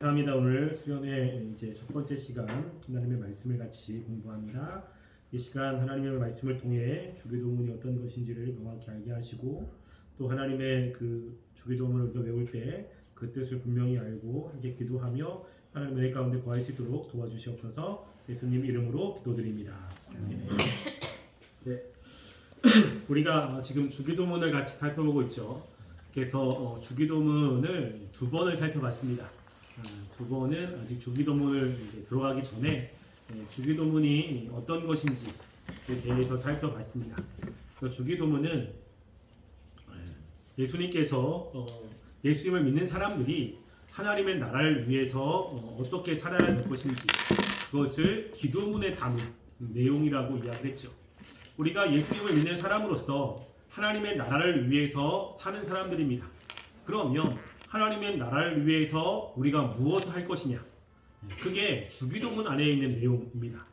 감사합니다. 오늘 수련의 이제 첫 번째 시간 하나님의 말씀을 같이 공부합니다. 이 시간 하나님의 말씀을 통해 주기도문이 어떤 것인지를 명확히 알게 하시고 또 하나님의 그 주기도문을 우리가 외울 때 그 뜻을 분명히 알고 함께 기도하며 하나님의 은혜 가운데 거할 수 있도록 도와주시옵소서. 예수님 이름으로 기도드립니다. 네. 우리가 지금 주기도문을 같이 살펴보고 있죠. 그래서 주기도문을 두 번을 살펴봤습니다. 두 번은 아직 주기도문을 들어가기 전에 주기도문이 어떤 것인지에 대해서 살펴봤습니다. 주기도문은 예수님께서 예수님을 믿는 사람들이 하나님의 나라를 위해서 어떻게 살아야 할 것인지 그것을 기도문에 담은 내용이라고 이야기했죠. 우리가 예수님을 믿는 사람으로서 하나님의 나라를 위해서 사는 사람들입니다. 그러면 하나님의 나라를 위해서 우리가 무엇을 할 것이냐? 그게 주기도문 안에 있는 내용입니다.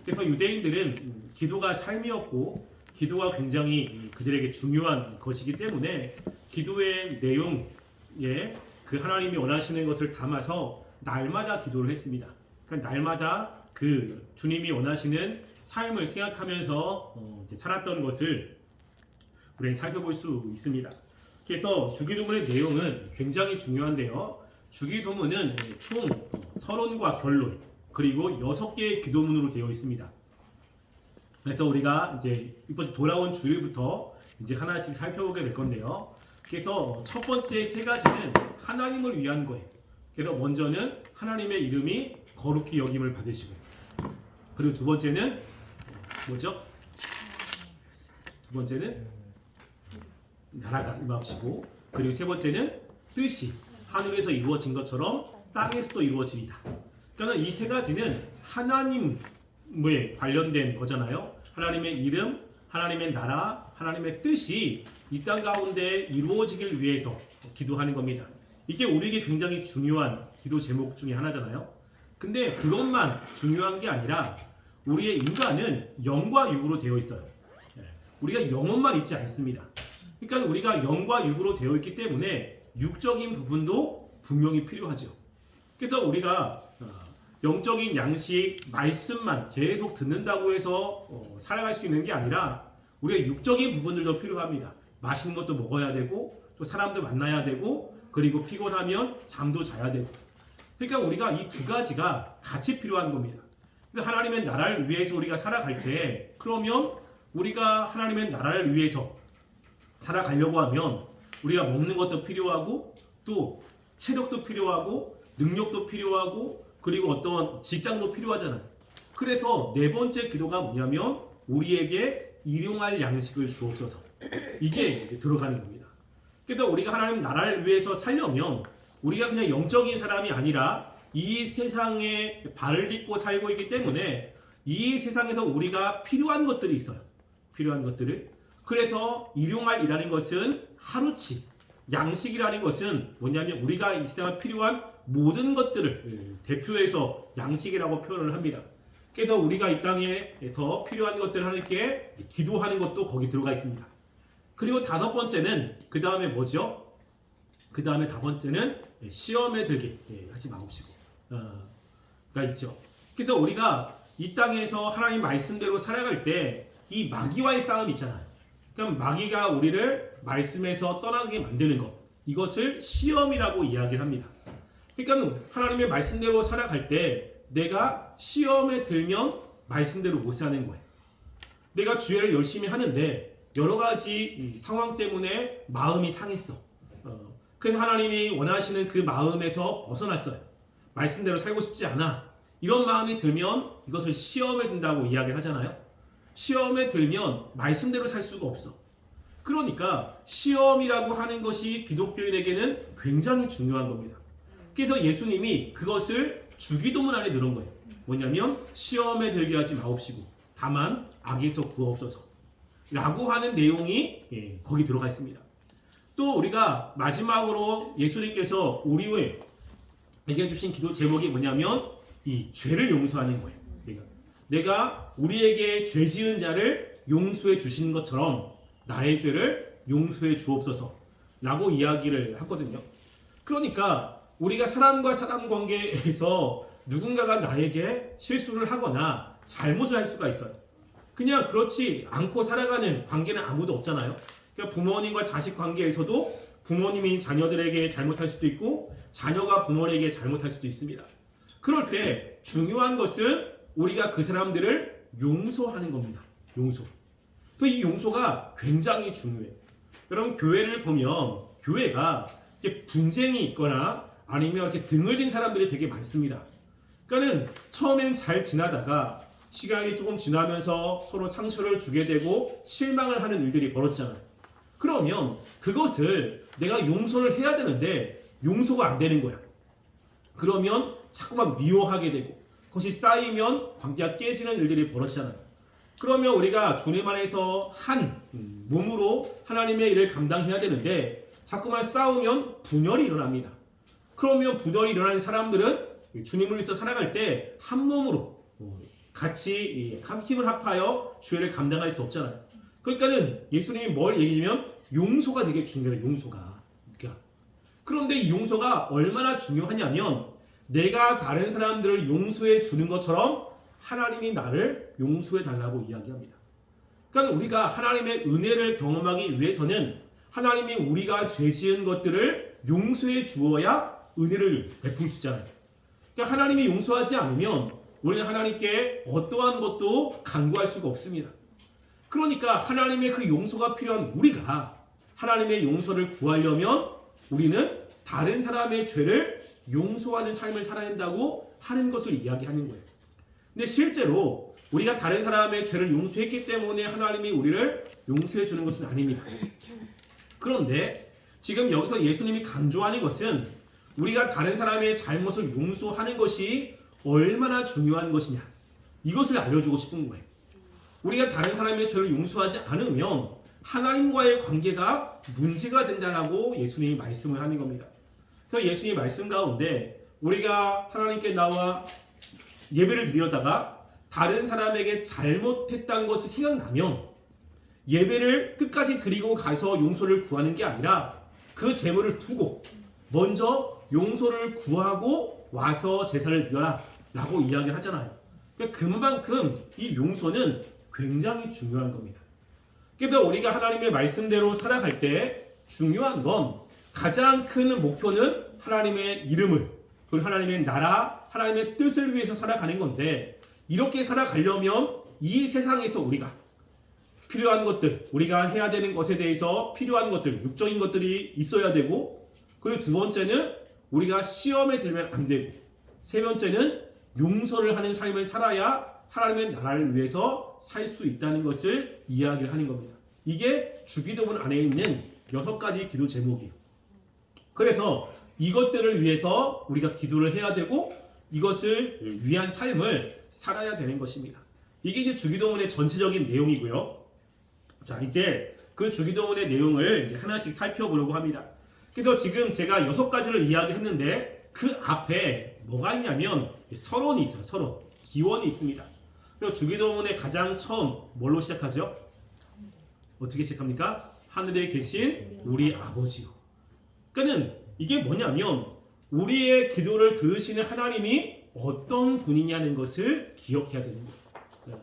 그래서 유대인들은 기도가 삶이었고 기도가 굉장히 그들에게 중요한 것이기 때문에 기도의 내용에 그 하나님이 원하시는 것을 담아서 날마다 기도를 했습니다. 그러니까 날마다 그 주님이 원하시는 삶을 생각하면서 살았던 것을 우리는 살펴볼 수 있습니다. 그래서 주기도문의 내용은 굉장히 중요한데요. 주기도문은 총 서론과 결론 그리고 6개의 기도문으로 되어 있습니다. 그래서 우리가 이제 이번 돌아온 주일부터 이제 하나씩 살펴보게 될 건데요. 그래서 첫 번째 세 가지는 하나님을 위한 거예요. 그래서 먼저는 하나님의 이름이 거룩히 여김을 받으시고, 그리고 두 번째는 뭐죠? 두 번째는 나라가 임하시고, 그리고 세 번째는 뜻이 하늘에서 이루어진 것처럼 땅에서도 이루어집니다. 그러니까 이 세 가지는 하나님에 관련된 거잖아요. 하나님의 이름, 하나님의 나라, 하나님의 뜻이 이 땅 가운데 이루어지길 위해서 기도하는 겁니다. 이게 우리에게 굉장히 중요한 기도 제목 중에 하나잖아요. 근데 그것만 중요한 게 아니라 우리의 인간은 영과 육으로 되어 있어요. 우리가 영혼만 있지 않습니다. 그러니까 우리가 영과 육으로 되어 있기 때문에 육적인 부분도 분명히 필요하죠. 그래서 우리가 영적인 양식, 말씀만 계속 듣는다고 해서 살아갈 수 있는 게 아니라 우리가 육적인 부분들도 필요합니다. 맛있는 것도 먹어야 되고 또 사람도 만나야 되고 그리고 피곤하면 잠도 자야 되고, 그러니까 우리가 이 두 가지가 같이 필요한 겁니다. 하나님의 나라를 위해서 우리가 살아갈 때 그러면 우리가 하나님의 나라를 위해서 살아가려고 하면 우리가 먹는 것도 필요하고 또 체력도 필요하고 능력도 필요하고 그리고 어떤 직장도 필요하잖아요. 그래서 네 번째 기도가 뭐냐면 우리에게 일용할 양식을 주옵소서. 이게 이제 들어가는 겁니다. 그래서 우리가 하나님 나라를 위해서 살려면 우리가 그냥 영적인 사람이 아니라 이 세상에 발을 딛고 살고 있기 때문에 이 세상에서 우리가 필요한 것들이 있어요. 필요한 것들을. 그래서 일용할이라는 것은 하루치, 양식이라는 것은 뭐냐면 우리가 이 세상에 필요한 모든 것들을 대표해서 양식이라고 표현을 합니다. 그래서 우리가 이 땅에서 필요한 것들을 하나님께 기도하는 것도 거기 들어가 있습니다. 그리고 다섯 번째는 그 다음에 뭐죠? 그 다음에 다섯 번째는 시험에 들게 하지 마옵시고가 있죠. 그래서 우리가 이 땅에서 하나님 말씀대로 살아갈 때 이 마귀와의 싸움이 있잖아요. 그럼 마귀가 우리를 말씀에서 떠나게 만드는 것, 이것을 시험이라고 이야기를 합니다. 그러니까 하나님의 말씀대로 살아갈 때 내가 시험에 들면 말씀대로 못 사는 거예요. 내가 주일을 열심히 하는데 여러 가지 상황 때문에 마음이 상했어. 그래서 하나님이 원하시는 그 마음에서 벗어났어요. 말씀대로 살고 싶지 않아. 이런 마음이 들면 이것을 시험에 든다고 이야기를 하잖아요. 시험에 들면 말씀대로 살 수가 없어. 그러니까 시험이라고 하는 것이 기독교인에게는 굉장히 중요한 겁니다. 그래서 예수님이 그것을 주기도문 안에 넣은 거예요. 뭐냐면 시험에 들게 하지 마옵시고 다만 악에서 구하옵소서 라고 하는 내용이 거기 들어가 있습니다. 또 우리가 마지막으로 예수님께서 우리에게 주신 기도 제목이 뭐냐면 이 죄를 용서하는 거예요. 내가 우리에게 죄 지은 자를 용서해 주시는 것처럼 나의 죄를 용서해 주옵소서 라고 이야기를 하거든요. 그러니까 우리가 사람과 사람 관계에서 누군가가 나에게 실수를 하거나 잘못을 할 수가 있어요. 그냥 그렇지 않고 살아가는 관계는 아무도 없잖아요. 그러니까 부모님과 자식 관계에서도 부모님이 자녀들에게 잘못할 수도 있고 자녀가 부모에게 잘못할 수도 있습니다. 그럴 때 중요한 것은 우리가 그 사람들을 용서하는 겁니다. 용서. 그래서 이 용서가 굉장히 중요해요. 여러분 교회를 보면 교회가 이렇게 분쟁이 있거나 아니면 이렇게 등을 진 사람들이 되게 많습니다. 그러니까는 처음엔 잘 지나다가 시간이 조금 지나면서 서로 상처를 주게 되고 실망을 하는 일들이 벌어지잖아요. 그러면 그것을 내가 용서를 해야 되는데 용서가 안 되는 거야. 그러면 자꾸만 미워하게 되고 그것이 쌓이면 관계가 깨지는 일들이 벌어지잖아요. 그러면 우리가 주님 안에서 한 몸으로 하나님의 일을 감당해야 되는데 자꾸만 싸우면 분열이 일어납니다. 그러면 분열이 일어나는 사람들은 주님을 위해서 살아갈 때 한 몸으로 같이 힘을 합하여 주의를 감당할 수 없잖아요. 그러니까는 예수님이 뭘 얘기하면 용서가 되게 중요해요. 용서가. 그러니까. 그런데 이 용서가 얼마나 중요하냐면 내가 다른 사람들을 용서해 주는 것처럼 하나님이 나를 용서해 달라고 이야기합니다. 그러니까 우리가 하나님의 은혜를 경험하기 위해서는 하나님이 우리가 죄 지은 것들을 용서해 주어야 은혜를 베풀 수 있잖아요. 그러니까 하나님이 용서하지 않으면 우리는 하나님께 어떠한 것도 간구할 수가 없습니다. 그러니까 하나님의 그 용서가 필요한 우리가 하나님의 용서를 구하려면 우리는 다른 사람의 죄를 용서하는 삶을 살아야 한다고 하는 것을 이야기하는 거예요. 근데 실제로 우리가 다른 사람의 죄를 용서했기 때문에 하나님이 우리를 용서해 주는 것은 아닙니다. 그런데 지금 여기서 예수님이 강조하는 것은 우리가 다른 사람의 잘못을 용서하는 것이 얼마나 중요한 것이냐 이것을 알려주고 싶은 거예요. 우리가 다른 사람의 죄를 용서하지 않으면 하나님과의 관계가 문제가 된다라고 예수님이 말씀을 하는 겁니다. 그래서 예수님의 말씀 가운데 우리가 하나님께 나와 예배를 드리다가 다른 사람에게 잘못했다는 것이 생각나면 예배를 끝까지 드리고 가서 용서를 구하는 게 아니라 그 재물을 두고 먼저 용서를 구하고 와서 제사를 드려라 라고 이야기를 하잖아요. 그러니까 그만큼 이 용서는 굉장히 중요한 겁니다. 그래서 우리가 하나님의 말씀대로 살아갈 때 중요한 건 가장 큰 목표는 하나님의 이름을 그리고 하나님의 나라, 하나님의 뜻을 위해서 살아가는 건데 이렇게 살아가려면 이 세상에서 우리가 필요한 것들, 우리가 해야 되는 것에 대해서 필요한 것들, 육적인 것들이 있어야 되고 그리고 두 번째는 우리가 시험에 들면 안 되고 세 번째는 용서를 하는 삶을 살아야 하나님의 나라를 위해서 살 수 있다는 것을 이야기를 하는 겁니다. 이게 주기도문 안에 있는 6가지 기도 제목이에요. 그래서 이것들을 위해서 우리가 기도를 해야 되고 이것을 위한 삶을 살아야 되는 것입니다. 이게 이제 주기도문의 전체적인 내용이고요. 자, 이제 그 주기도문의 내용을 이제 하나씩 살펴보려고 합니다. 그래서 지금 제가 6가지를 이야기했는데 그 앞에 뭐가 있냐면 서론이 있어요. 서론. 기원이 있습니다. 그리고 주기도문의 가장 처음 뭘로 시작하죠? 어떻게 시작합니까? 하늘에 계신 우리 아버지요. 그러니까는 이게 뭐냐면 우리의 기도를 들으시는 하나님이 어떤 분이냐는 것을 기억해야 되는 거예요.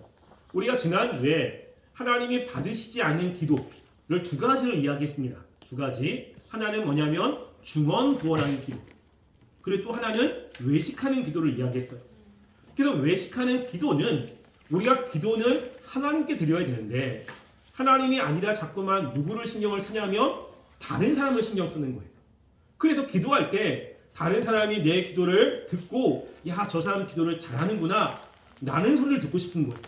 우리가 지난주에 하나님이 받으시지 않는 기도를 2가지를 이야기했습니다. 2가지. 하나는 뭐냐면 중언부언하는 기도. 그리고 또 하나는 외식하는 기도를 이야기했어요. 그래서 외식하는 기도는 우리가 기도는 하나님께 드려야 되는데 하나님이 아니라 자꾸만 누구를 신경을 쓰냐면 다른 사람을 신경 쓰는 거예요. 그래서 기도할 때 다른 사람이 내 기도를 듣고 야, 저 사람 기도를 잘하는구나 라는 소리를 듣고 싶은 거예요.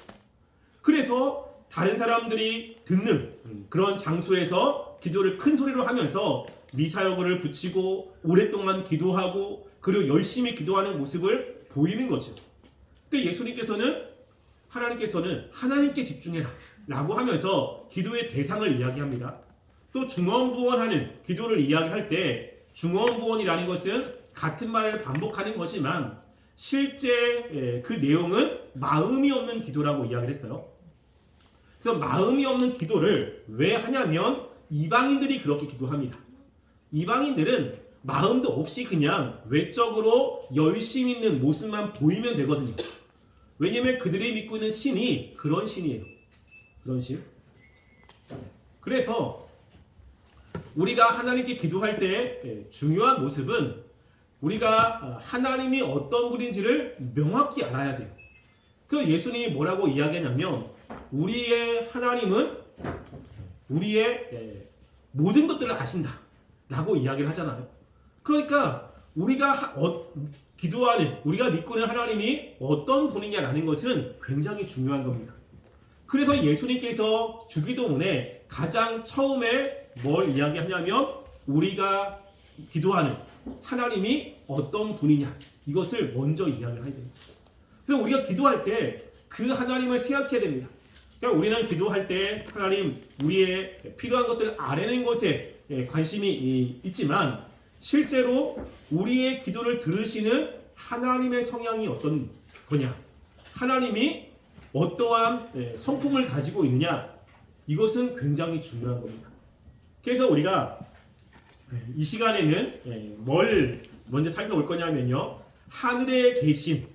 그래서 다른 사람들이 듣는 그런 장소에서 기도를 큰 소리로 하면서 미사여구를 붙이고 오랫동안 기도하고 그리고 열심히 기도하는 모습을 보이는 거죠. 근데 예수님께서는 하나님께서는 하나님께 집중해라 라고 하면서 기도의 대상을 이야기합니다. 또 중언부언하는 기도를 이야기할 때 중언부언이라는 것은 같은 말을 반복하는 것이지만 실제 그 내용은 마음이 없는 기도라고 이야기를 했어요. 그래서 마음이 없는 기도를 왜 하냐면 이방인들이 그렇게 기도합니다. 이방인들은 마음도 없이 그냥 외적으로 열심히 있는 모습만 보이면 되거든요. 왜냐면 그들이 믿고 있는 신이 그런 신이에요. 그런 신. 그래서 우리가 하나님께 기도할 때 중요한 모습은 우리가 하나님이 어떤 분인지를 명확히 알아야 돼요. 그 예수님이 뭐라고 이야기하냐면 우리의 하나님은 우리의 모든 것들을 아신다 라고 이야기를 하잖아요. 그러니까 우리가 기도하는 우리가 믿고 있는 하나님이 어떤 분이냐라는 것은 굉장히 중요한 겁니다. 그래서 예수님께서 주기도문에 가장 처음에 뭘 이야기하냐면 우리가 기도하는 하나님이 어떤 분이냐 이것을 먼저 이야기를 해야 됩니다. 그래서 우리가 기도할 때 그 하나님을 생각해야 됩니다. 그러니까 우리는 기도할 때 하나님 우리의 필요한 것들을 아뢰는 것에 관심이 있지만 실제로 우리의 기도를 들으시는 하나님의 성향이 어떤 거냐, 하나님이 어떠한 성품을 가지고 있느냐, 이것은 굉장히 중요한 겁니다. 그래서 우리가 이 시간에는 뭘 먼저 살펴볼 거냐면요, 하늘에 계신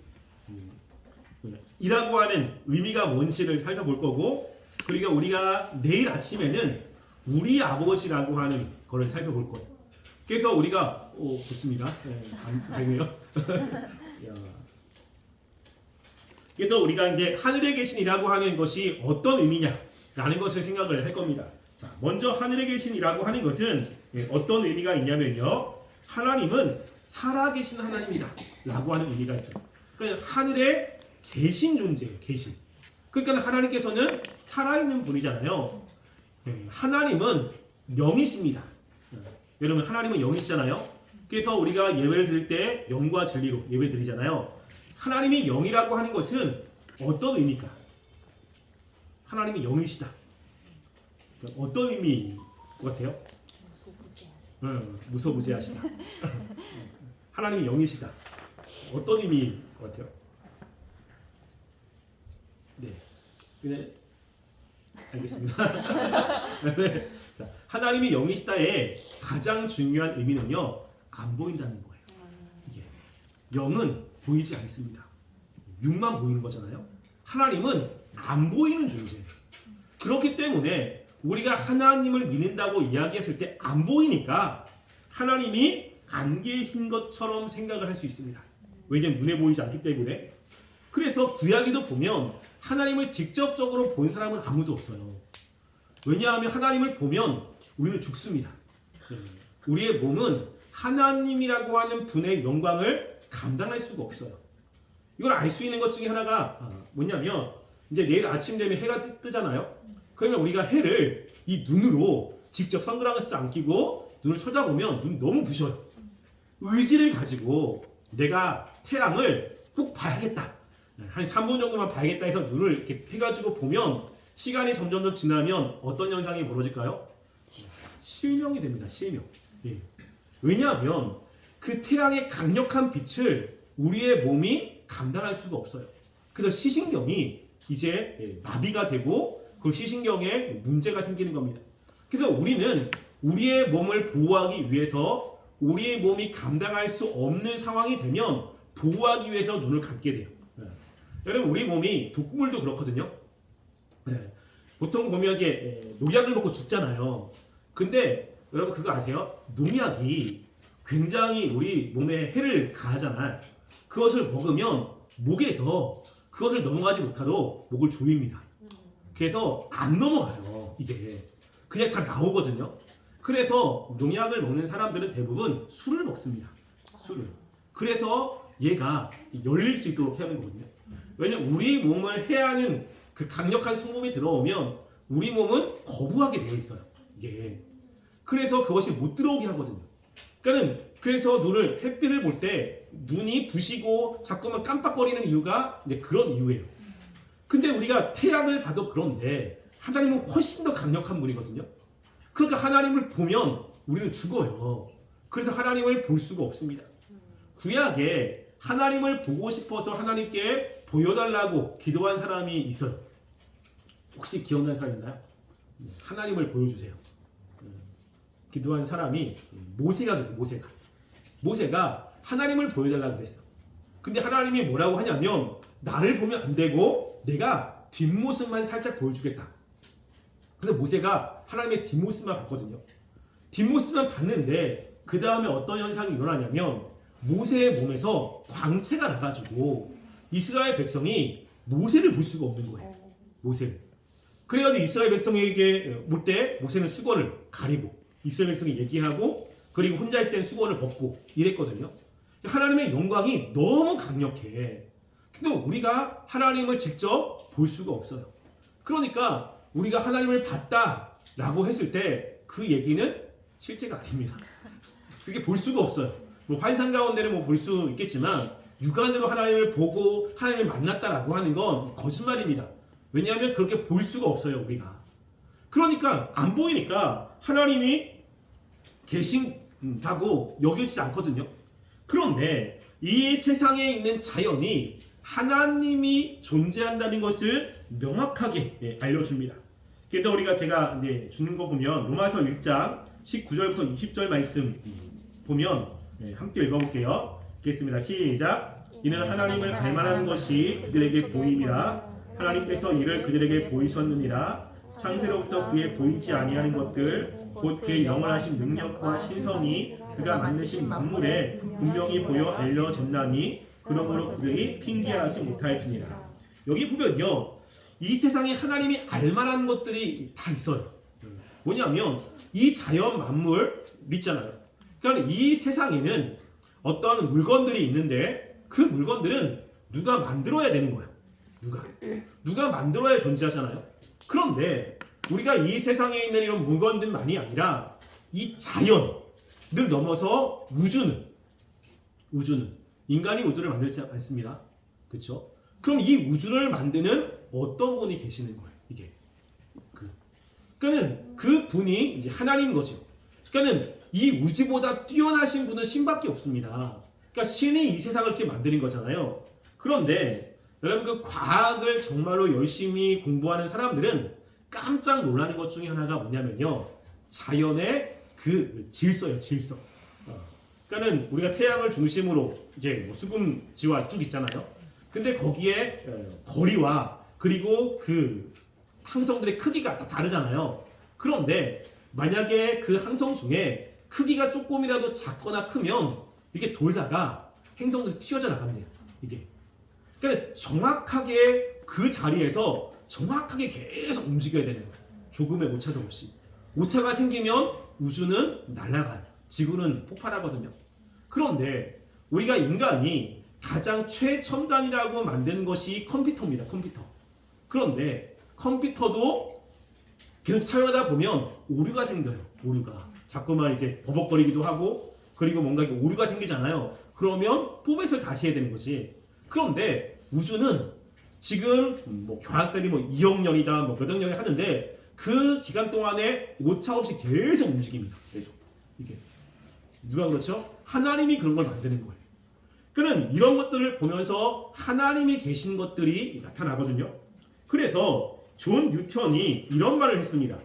이라고 하는 의미가 뭔지를 살펴볼 거고, 그리고 우리가 내일 아침에는 우리 아버지라고 하는 것을 살펴볼 거예요. 그래서 우리가 좋습니다. 다행이에요. 그래서 우리가 이제 하늘에 계신이라고 하는 것이 어떤 의미냐라는 것을 생각을 할 겁니다. 자, 먼저 하늘에 계신이라고 하는 것은 어떤 의미가 있냐면요, 하나님은 살아계신 하나님이다라고 하는 의미가 있어요. 그러니까 하늘에 계신 존재예요. 계신. 그러니까 하나님께서는 살아있는 분이잖아요. 하나님은 영이십니다. 여러분, 하나님은 영이시잖아요. 그래서 우리가 예배를 드릴 때 영과 진리로 예배 드리잖아요. 하나님이 영이라고 하는 것은 어떤 의미일까? 하나님이 영이시다. 어떤 의미인 것 같아요? 무소부재하시다. 하나님이 영이시다. 어떤 의미인 것 같아요? 네. 알겠습니다. 네. 자, 하나님이 영이시다의 가장 중요한 의미는요, 안 보인다는 거예요. 이게 영은 보이지 않습니다. 육만 보이는 거잖아요. 하나님은 안 보이는 존재예요. 그렇기 때문에 우리가 하나님을 믿는다고 이야기했을 때 안 보이니까 하나님이 안 계신 것처럼 생각을 할 수 있습니다. 왜냐하면 눈에 보이지 않기 때문에. 그래서 구약에도 보면 하나님을 직접적으로 본 사람은 아무도 없어요. 왜냐하면 하나님을 보면 우리는 죽습니다. 우리의 몸은 하나님이라고 하는 분의 영광을 감당할 수가 없어요. 이걸 알 수 있는 것 중에 하나가 뭐냐면, 이제 내일 아침 되면 해가 뜨잖아요. 그러면 우리가 해를 이 눈으로 직접 선글라스 안 끼고 눈을 쳐다보면 눈이 너무 부셔요. 의지를 가지고 내가 태양을 꼭 봐야겠다, 한 3분 정도만 봐야겠다 해서 눈을 이렇게 해가지고 보면 시간이 점점 더 지나면 어떤 현상이 벌어질까요? 실명이 됩니다. 실명. 예. 왜냐하면 그 태양의 강력한 빛을 우리의 몸이 감당할 수가 없어요. 그래서 시신경이 이제 마비가 되고 그 시신경에 문제가 생기는 겁니다. 그래서 우리는 우리의 몸을 보호하기 위해서 우리의 몸이 감당할 수 없는 상황이 되면 보호하기 위해서 눈을 감게 돼요. 여러분, 우리 몸이 독극물도 그렇거든요. 보통 보면 이게 농약을 먹고 죽잖아요. 근데 여러분 그거 아세요? 농약이 굉장히 우리 몸에 해를 가하잖아요. 그것을 먹으면 목에서 그것을 넘어가지 못하도록 목을 조입니다. 그래서 안 넘어가요. 이게 그냥 다 나오거든요. 그래서 농약을 먹는 사람들은 대부분 술을 먹습니다. 술을. 그래서 얘가 열릴 수 있도록 해야 하는 거거든요. 왜냐면 우리 몸을 해하는 그 강력한 성분이 들어오면 우리 몸은 거부하게 되어 있어요. 이게. 그래서 그것이 못 들어오게 하거든요. 그래서 눈을, 햇빛을 볼 때 눈이 부시고 자꾸만 깜빡거리는 이유가 이제 그런 이유예요. 근데 우리가 태양을 봐도 그런데 하나님은 훨씬 더 강력한 분이거든요. 그러니까 하나님을 보면 우리는 죽어요. 그래서 하나님을 볼 수가 없습니다. 구약에 하나님을 보고 싶어서 하나님께 보여달라고 기도한 사람이 있어요. 혹시 기억나는 사람 있나요? 하나님을 보여주세요. 기도한 사람이 모세가 모세가 하나님을 보여달라고 그랬어. 근데 하나님이 뭐라고 하냐면 나를 보면 안 되고 내가 뒷모습만 살짝 보여주겠다. 근데 모세가 하나님의 뒷모습만 봤거든요. 뒷모습만 봤는데 그 다음에 어떤 현상이 일어나냐면 모세의 몸에서 광채가 나가지고 이스라엘 백성이 모세를 볼 수가 없는 거예요. 모세를. 그래가지고 이스라엘 백성에게 올 때 모세는 수건을 가리고 이스라엘 백성이 얘기하고 그리고 혼자 있을 때는 수건을 벗고 이랬거든요. 하나님의 영광이 너무 강력해. 그래서 우리가 하나님을 직접 볼 수가 없어요. 그러니까 우리가 하나님을 봤다라고 했을 때 그 얘기는 실제가 아닙니다. 그게 볼 수가 없어요. 뭐 환상 가운데는 뭐 볼 수 있겠지만 육안으로 하나님을 보고 하나님을 만났다라고 하는 건 거짓말입니다. 왜냐하면 그렇게 볼 수가 없어요, 우리가. 그러니까 안 보이니까 하나님이 계신다고 여겨지지 않거든요. 그런데 이 세상에 있는 자연이 하나님이 존재한다는 것을 명확하게 알려줍니다. 그래서 우리가 제가 이제 주는 거 보면 로마서 1장 19절부터 20절 말씀 보면 함께 읽어볼게요. 읽겠습니다. 시작. 이는 하나님을 알만한 것이 그들에게 보임이라 하나님께서 이를 그들에게 보이셨느니라. 창세로부터 그의 보이지 아니하는 것들 곧 그의 영원하신 능력과 신성이 그가 만드신 만물에 분명히 보여 알려졌나니 그러므로 그들이 핑계하지 못할지니라. 여기 보면요, 이 세상에 하나님이 알만한 것들이 다 있어요. 뭐냐면 이 자연 만물 있잖아요. 그러니까 이 세상에는 어떤 물건들이 있는데 그 물건들은 누가 만들어야 되는 거예요. 누가 만들어야 존재하잖아요. 그런데 우리가 이 세상에 있는 이런 물건들만이 아니라 이 자연을 넘어서 우주는 인간이 우주를 만들지 않습니다. 그렇죠? 그럼 이 우주를 만드는 어떤 분이 계시는 거예요? 이게 그러니까는 그 분이 이제 하나님인 거죠. 그러니까는 이 우주보다 뛰어나신 분은 신밖에 없습니다. 그러니까 신이 이 세상을 이렇게 만드는 거잖아요. 그런데 여러분 그 과학을 정말로 열심히 공부하는 사람들은 깜짝 놀라는 것 중에 하나가 뭐냐면요, 자연의 그 질서예요, 질서. 그러니까는 우리가 태양을 중심으로 이제 뭐 수금지와 쭉 있잖아요. 근데 거기에 거리와 그리고 그 항성들의 크기가 다 다르잖아요. 그런데 만약에 그 항성 중에 크기가 조금이라도 작거나 크면 이게 돌다가 행성들이 튀어져 나갑니다. 이게. 그러니까 정확하게 그 자리에서 정확하게 계속 움직여야 되는 거예요. 조금의 오차도 없이. 오차가 생기면 우주는 날아가요. 지구는 폭발하거든요. 그런데 우리가 인간이 가장 최첨단이라고 만드는 것이 컴퓨터입니다. 컴퓨터. 그런데 컴퓨터도 계속 사용하다 보면 오류가 생겨요. 오류가. 자꾸만 이제 버벅거리기도 하고 그리고 뭔가 오류가 생기잖아요. 그러면 포맷을 다시 해야 되는 거지. 그런데 우주는 지금 뭐 과학들이 뭐 2억 년이다 뭐 몇억 년이 하는데 그 기간 동안에 오차 없이 계속 움직입니다. 계속. 이게 누가 그렇죠? 하나님이 그런 걸 만드는 거예요. 그는 이런 것들을 보면서 하나님이 계신 것들이 나타나거든요. 그래서 존 뉴턴이 이런 말을 했습니다.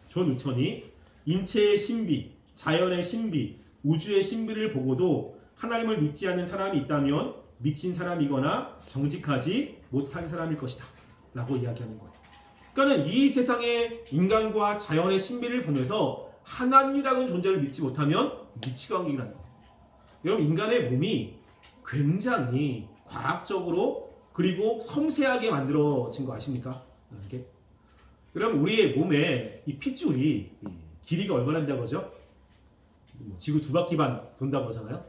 존 뉴턴이 인체의 신비, 자연의 신비, 우주의 신비를 보고도 하나님을 믿지 않는 사람이 있다면 미친 사람이거나 정직하지 못한 사람일 것이다 라고 이야기하는 거예요. 그러니까 이 세상의 인간과 자연의 신비를 보면서 하나님이라는 존재를 믿지 못하면 미치광경이라는 거예요. 여러분 인간의 몸이 굉장히 과학적으로 그리고 섬세하게 만들어진 거 아십니까? 이게 여러분 우리의 몸에 이 핏줄이 길이가 얼마나 된다고 하죠? 지구 2바퀴만 돈다고 하잖아요.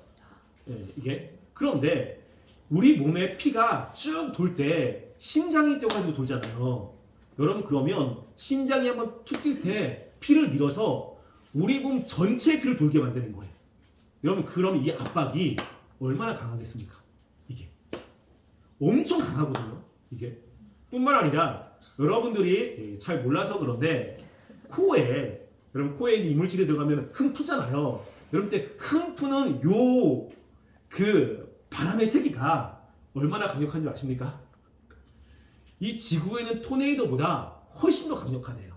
이게 그런데 우리 몸에 피가 쭉 돌 때 심장이 뛰어가지고 돌잖아요. 여러분 그러면 심장이 한번 툭 뛸 때 피를 밀어서 우리 몸 전체의 피를 돌게 만드는 거예요. 여러분 그럼 이 압박이 얼마나 강하겠습니까? 이게 엄청 강하거든요. 이게 뿐만 아니라 여러분들이 잘 몰라서 그런데 코에 여러분 코에 이물질이 들어가면 흥푸잖아요. 여러분 때 흥푸는 요 그 바람의 세기가 얼마나 강력한 줄 아십니까? 이 지구에는 토네이도보다 훨씬 더 강력하네요.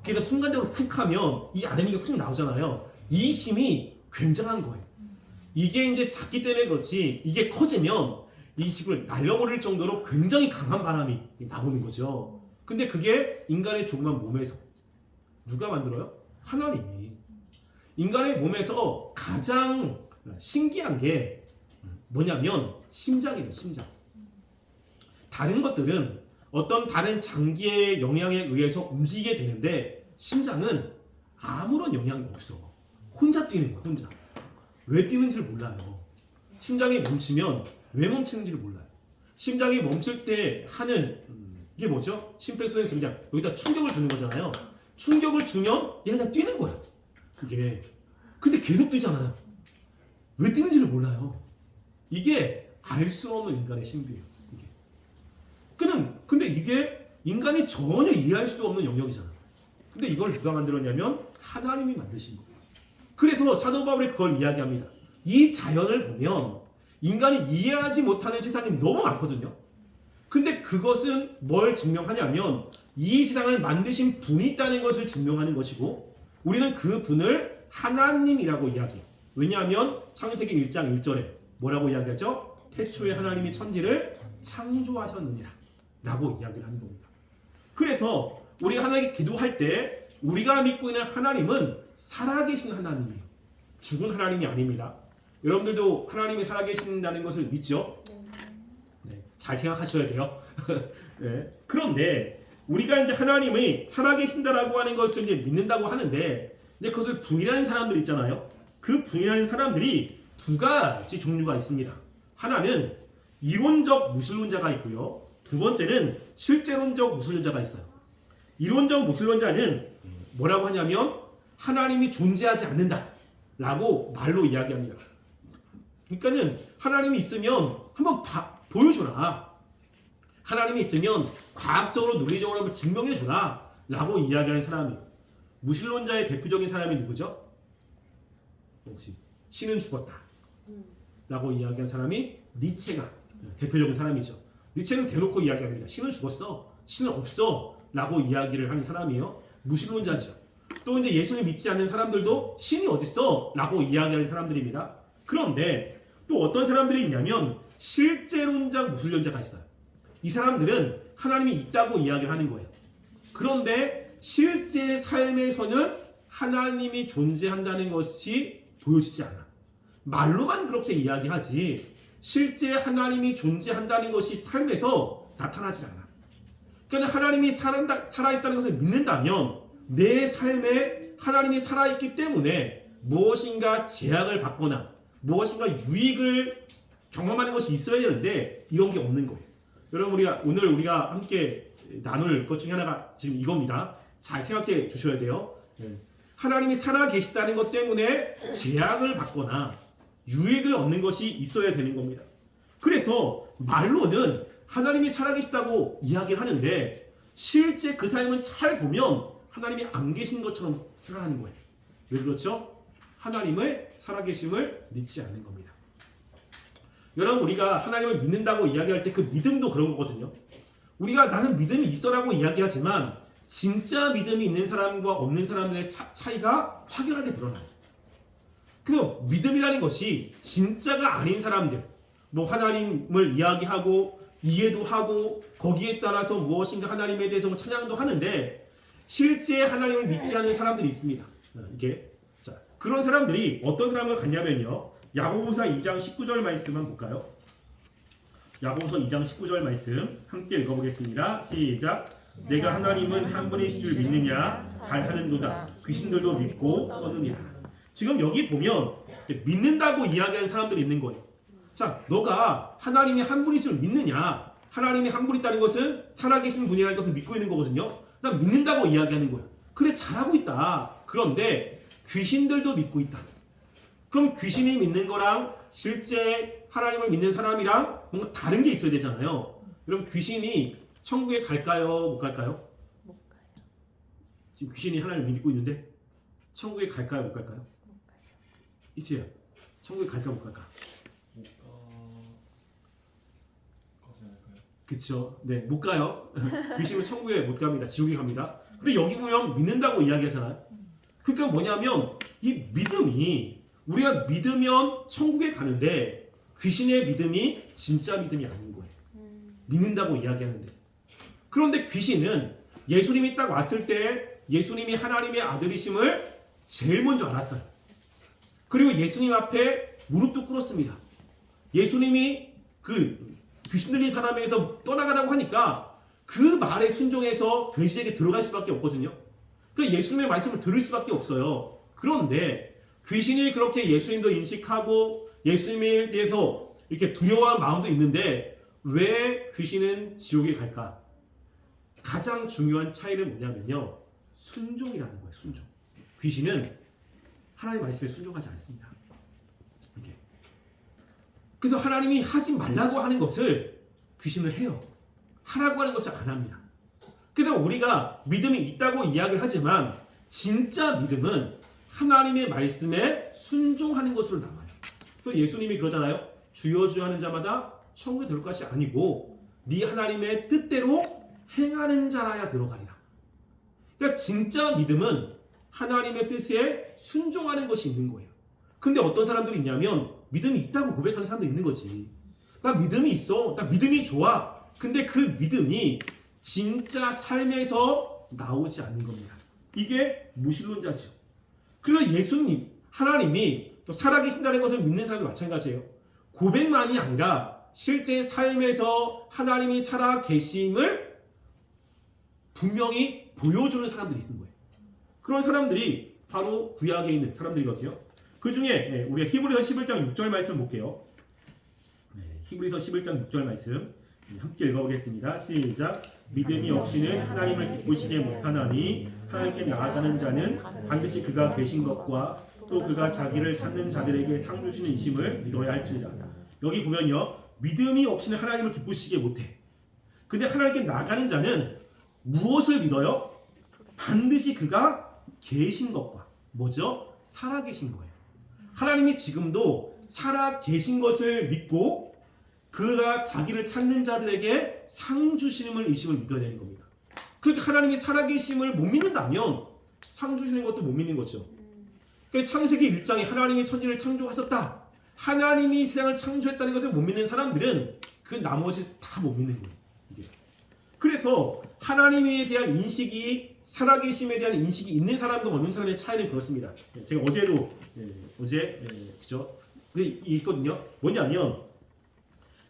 그래서 순간적으로 훅 하면 이 아랫니가 훅 나오잖아요. 이 힘이 굉장한 거예요. 이게 이제 작기 때문에 그렇지 이게 커지면 이 집을 날려버릴 정도로 굉장히 강한 바람이 나오는 거죠. 근데 그게 인간의 조그만 몸에서 누가 만들어요? 하나님이. 인간의 몸에서 가장 신기한 게 뭐냐면 심장이에요. 심장. 다른 것들은 어떤 다른 장기의 영향에 의해서 움직이게 되는데 심장은 아무런 영향이 없어. 혼자 뛰는 거야. 혼자. 왜 뛰는지를 몰라요. 심장이 멈추면 왜 멈추는지를 몰라요. 심장이 멈출 때 하는 이게 뭐죠? 심폐소생 심장. 여기다 충격을 주는 거잖아요. 충격을 주면 얘가 뛰는 거야. 그게. 근데 계속 뛰잖아요. 왜 뛰는지를 몰라요. 이게 알 수 없는 인간의 신비예요. 이게. 근데 이게 인간이 전혀 이해할 수 없는 영역이잖아. 근데 이걸 누가 만들었냐면 하나님이 만드신 거예요. 그래서 사도 바울이 그걸 이야기합니다. 이 자연을 보면 인간이 이해하지 못하는 세상이 너무 많거든요. 근데 그것은 뭘 증명하냐면 이 세상을 만드신 분이 있다는 것을 증명하는 것이고 우리는 그 분을 하나님이라고 이야기해요. 왜냐하면 창세기 1장 1절에 뭐라고 이야기하죠? 태초에 하나님이 천지를 창조하셨느니라 라고 이야기를 하는 겁니다. 그래서 우리가 하나님께 기도할 때 우리가 믿고 있는 하나님은 살아계신 하나님이에요. 죽은 하나님이 아닙니다. 여러분들도 하나님이 살아계신다는 것을 믿죠? 네, 잘 생각하셔야 돼요. 네. 그런데 우리가 이제 하나님이 살아계신다라고 하는 것을 이제 믿는다고 하는데 이제 그것을 부인하는 사람들 있잖아요. 그 부인하는 사람들이 두 가지 종류가 있습니다. 하나는 이론적 무신론자가 있고요. 두 번째는 실제론적 무신론자가 있어요. 이론적 무신론자는 뭐라고 하냐면 하나님이 존재하지 않는다라고 말로 이야기합니다. 그러니까는 하나님이 있으면 한번 보여줘라. 하나님이 있으면 과학적으로 논리적으로 한번 증명해줘라 라고 이야기하는 사람이에요. 무신론자의 대표적인 사람이 누구죠? 혹시 신은 죽었다 라고 이야기한 사람이 니체가 대표적인 사람이죠. 니체는 대놓고 이야기합니다. 신은 죽었어. 신은 없어 라고 이야기를 하는 사람이에요. 무신론자죠. 또 이제 예수님 믿지 않는 사람들도 신이 어딨어 라고 이야기하는 사람들입니다. 그런데 또 어떤 사람들이 있냐면 실제론자 무신론자가 있어요. 이 사람들은 하나님이 있다고 이야기를 하는 거예요. 그런데 실제 삶에서는 하나님이 존재한다는 것이 보여지지 않아. 말로만 그렇게 이야기하지 실제 하나님이 존재한다는 것이 삶에서 나타나지 않아. 그러니까 하나님이 살아있다는 것을 믿는다면 내 삶에 하나님이 살아있기 때문에 무엇인가 제약을 받거나 무엇인가 유익을 경험하는 것이 있어야 되는데 이런 게 없는 거예요. 여러분 오늘 우리가 함께 나눌 것 중에 하나가 지금 이겁니다. 잘 생각해 주셔야 돼요. 하나님이 살아계시다는 것 때문에 제약을 받거나 유익을 얻는 것이 있어야 되는 겁니다. 그래서 말로는 하나님이 살아계시다고 이야기를 하는데 실제 그 삶은 잘 보면 하나님이 안 계신 것처럼 생각하는 거예요. 왜 그렇죠? 하나님의 살아계심을 믿지 않는 겁니다. 여러분 우리가 하나님을 믿는다고 이야기할 때 그 믿음도 그런 거거든요. 우리가 나는 믿음이 있어라고 이야기하지만 진짜 믿음이 있는 사람과 없는 사람들의 차이가 확연하게 드러나요. 그 믿음이라는 것이 진짜가 아닌 사람들, 뭐 하나님을 이야기하고 이해도 하고 거기에 따라서 무엇인가 하나님에 대해서 찬양도 하는데 실제 하나님을 믿지 않는 사람들이 있습니다. 이게 자 그런 사람들이 어떤 사람과 같냐면요. 야고보서 2장 19절 말씀만 볼까요? 야고보서 2장 19절 말씀 함께 읽어보겠습니다. 시작. 내가 하나님은 한 분이신 줄 믿느냐 잘하는도다. 귀신들도 믿고 떠느니라. 지금 여기 보면 믿는다고 이야기하는 사람들이 있는 거예요. 자, 너가 하나님이 한 분이신 줄 믿느냐? 하나님이 한 분 있다는 것은 살아계신 분이라는 것을 믿고 있는 거거든요. 난 믿는다고 이야기하는 거예요. 그래 잘하고 있다. 그런데 귀신들도 믿고 있다. 그럼 귀신이 믿는 거랑 실제 하나님을 믿는 사람이랑 뭔가 다른 게 있어야 되잖아요. 그럼 귀신이 천국에 갈까요? 못 갈까요? 못 가요. 지금 귀신이 하나님을 믿고 있는데 천국에 갈까요? 못 갈까요? 못 가요. 이치야, 천국에 갈까 못 갈까? 못 가지 않을까요? 그쵸? 네, 못 가요. 귀신은 천국에 못 갑니다. 지옥에 갑니다. 근데 여기 보면 믿는다고 이야기하잖아요. 그러니까 뭐냐면 이 믿음이 우리가 믿으면 천국에 가는데 귀신의 믿음이 진짜 믿음이 아닌 거예요. 믿는다고 이야기하는데. 그런데 귀신은 예수님이 딱 왔을 때 예수님이 하나님의 아들이심을 제일 먼저 알았어요. 그리고 예수님 앞에 무릎도 꿇었습니다. 예수님이 그 귀신 들린 사람에게서 떠나가라고 하니까 그 말에 순종해서 돼지에게 들어갈 수밖에 없거든요. 그러니까 예수님의 말씀을 들을 수밖에 없어요. 그런데 귀신이 그렇게 예수님도 인식하고 예수님에 대해서 이렇게 두려워하는 마음도 있는데 왜 귀신은 지옥에 갈까? 가장 중요한 차이는 뭐냐면요. 순종이라는 거예요. 순종. 귀신은 하나님의 말씀에 순종하지 않습니다. 이렇게. 그래서 하나님이 하지 말라고 하는 것을 귀신은 해요. 하라고 하는 것을 안 합니다. 그래서 우리가 믿음이 있다고 이야기를 하지만 진짜 믿음은 하나님의 말씀에 순종하는 것으로 남아요. 또 예수님이 그러잖아요. 주여 주여 하는 자마다 천국에 들어갈 것이 아니고 네 하나님의 뜻대로 행하는 자라야 들어가리라. 그러니까 진짜 믿음은 하나님의 뜻에 순종하는 것이 있는 거예요. 근데 어떤 사람들이 있냐면 믿음이 있다고 고백하는 사람도 있는 거지. 나 믿음이 있어. 나 믿음이 좋아. 근데 그 믿음이 진짜 삶에서 나오지 않는 겁니다. 이게 무신론자죠. 그래서 예수님, 하나님이 또 살아계신다는 것을 믿는 사람도 마찬가지예요. 고백만이 아니라 실제 삶에서 하나님이 살아계심을 분명히 보여주는 사람들이 있는 거예요. 그런 사람들이 바로 구약에 있는 사람들이거든요. 그 중에 우리가 히브리서 11장 6절 말씀 볼게요. 히브리서 11장 6절 말씀 함께 읽어보겠습니다. 시작. 믿음이 없이는 하나님을 기쁘시게 못하나니 하나님께 나아가는 자는 반드시 그가 계신 것과 또 그가 자기를 찾는 자들에게 상 주시는 이심을 믿어야 할지니라. 여기 보면요. 믿음이 없이는 하나님을 기쁘시게 못해. 근데 하나님께 나아가는 자는 무엇을 믿어요? 반드시 그가 계신 것과 뭐죠? 살아계신 거예요. 하나님이 지금도 살아계신 것을 믿고 그가 자기를 찾는 자들에게 상 주시는 의심을 믿어야 되는 겁니다. 그렇게 하나님이 살아계심을 못 믿는다면 상 주시는 것도 못 믿는 거죠. 그러니까 창세기 1장에 하나님이 천지를 창조하셨다. 하나님이 세상을 창조했다는 것을 못 믿는 사람들은 그 나머지 다 못 믿는 거예요. 이제. 그래서 하나님에 대한 인식이 살아계심에 대한 인식이 있는 사람과 없는 사람의 차이는 그렇습니다. 제가 어제도 그죠? 그게 있거든요. 뭐냐면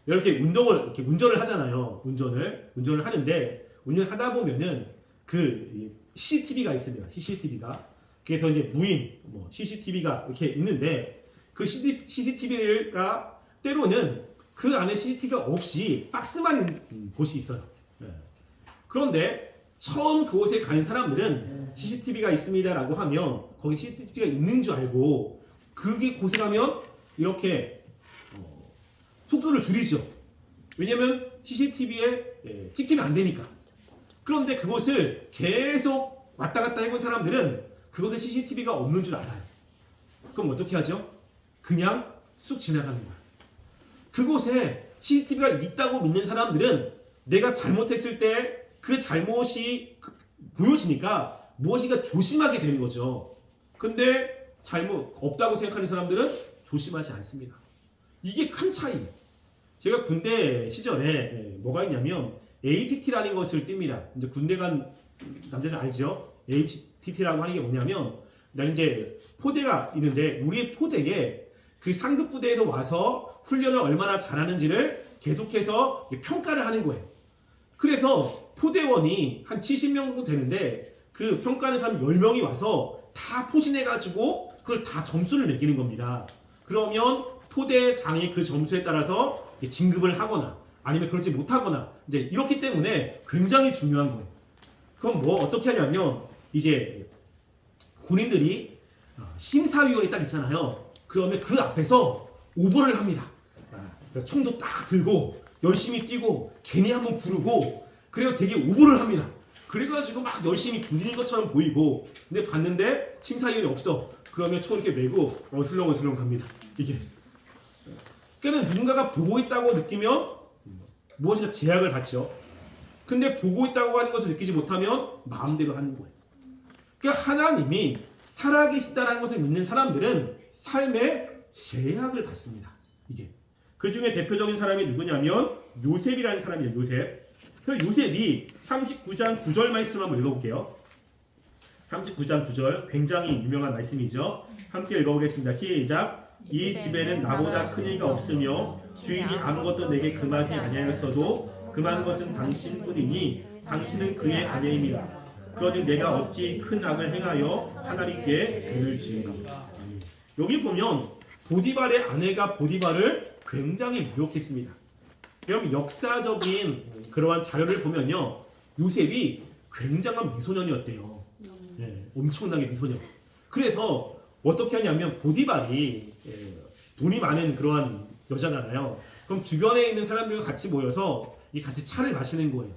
이렇게 운전을 하잖아요. 운전을 하는데 운전하다 보면은 그 CCTV가 있습니다. CCTV가. 그래서 이제 무인 CCTV가 이렇게 있는데 그 CCTV가 때로는 그 안에 CCTV가 없이 박스만 있는 곳이 있어요. 그런데 처음 그곳에 가는 사람들은 CCTV가 있습니다라고 하면 거기 CCTV가 있는 줄 알고 그게 곳에 가면 이렇게 속도를 줄이죠. 왜냐면 CCTV에 찍히면 안 되니까. 그런데 그곳을 계속 왔다 갔다 해본 사람들은 그곳에 CCTV가 없는 줄 알아요. 그럼 어떻게 하죠? 그냥 쑥 지나가는 거예요. 그곳에 CCTV가 있다고 믿는 사람들은 내가 잘못했을 때 그 잘못이 보여지니까 무엇인가 조심하게 되는 거죠. 근데 잘못 없다고 생각하는 사람들은 조심하지 않습니다. 이게 큰 차이예요. 제가 군대 시절에 뭐가 있냐면 ATT라는 것을 띱니다. 이제 군대 간 남자들 알죠? ATT라고 하는 게 뭐냐면 나는 이제 포대가 있는데 우리의 포대에 그 상급 부대에서 와서 훈련을 얼마나 잘하는지를 계속해서 평가를 하는 거예요. 그래서 포대원이 한 70명 정도 되는데 그 평가하는 사람 10명이 와서 다 포진해가지고 그걸 다 점수를 매기는 겁니다. 그러면 포대장이 그 점수에 따라서 진급을 하거나 아니면 그렇지 못하거나 이제 이렇기 때문에 굉장히 중요한 거예요. 그럼 뭐 어떻게 하냐면 이제 군인들이 심사위원이 딱 있잖아요. 그러면 그 앞에서 오버를 합니다. 총도 딱 들고 열심히 뛰고 괜히 한번 부르고 그래서 되게 오버를 합니다. 그래가지고 막 열심히 부리는 것처럼 보이고 근데 봤는데 심사위원이 없어. 그러면 총 이렇게 메고 어슬렁어슬렁 갑니다. 이게 그러니까 누군가가 보고 있다고 느끼면 무엇인가 제약을 받죠. 근데 보고 있다고 하는 것을 느끼지 못하면 마음대로 하는 거예요. 그러니까 하나님이 살아계신다는 것을 믿는 사람들은 삶의 제약을 받습니다. 이게 그 중에 대표적인 사람이 누구냐면 요셉이라는 사람이에요. 요셉. 그 요셉이 39장 9절 말씀 한번 읽어볼게요. 39장 9절 굉장히 유명한 말씀이죠. 함께 읽어보겠습니다. 시작. 이 집에는 나보다 큰 이가 없으며 주인이 아무것도 내게 금하지 아니하였어도 금한 것은 당신뿐이니 당신은 그의 아내입니다. 그러니 내가 어찌 큰 악을 행하여 하나님께 죄를 지은가. 여기 보면 보디발의 아내가 보디발을 굉장히 모욕했습니다. 여러분 역사적인 그러한 자료를 보면요, 요셉이 굉장한 미소년이었대요. 네, 엄청나게 미소년. 그래서 어떻게 하냐면 보디발이 돈이 많은 그러한 여자잖아요. 그럼 주변에 있는 사람들과 같이 모여서 같이 차를 마시는 거예요.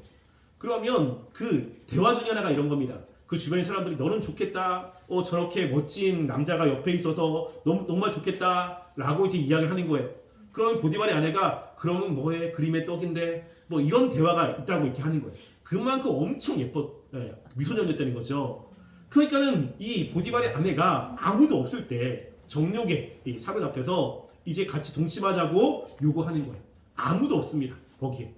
그러면 그 대화 중에 하나가 이런 겁니다. 그 주변의 사람들이 너는 좋겠다. 저렇게 멋진 남자가 옆에 있어서 너무 정말 좋겠다라고 이제 이야기를 하는 거예요. 그러면 보디발의 아내가 그러면 뭐해? 그림의 떡인데 뭐 이런 대화가 있다고 이렇게 하는 거예요. 그만큼 엄청 미소년이었다는 거죠. 그러니까는 이 보디발의 아내가 아무도 없을 때 정욕의 이 사람 앞에서 이제 같이 동침하자고 요구하는 거예요. 아무도 없습니다. 거기에.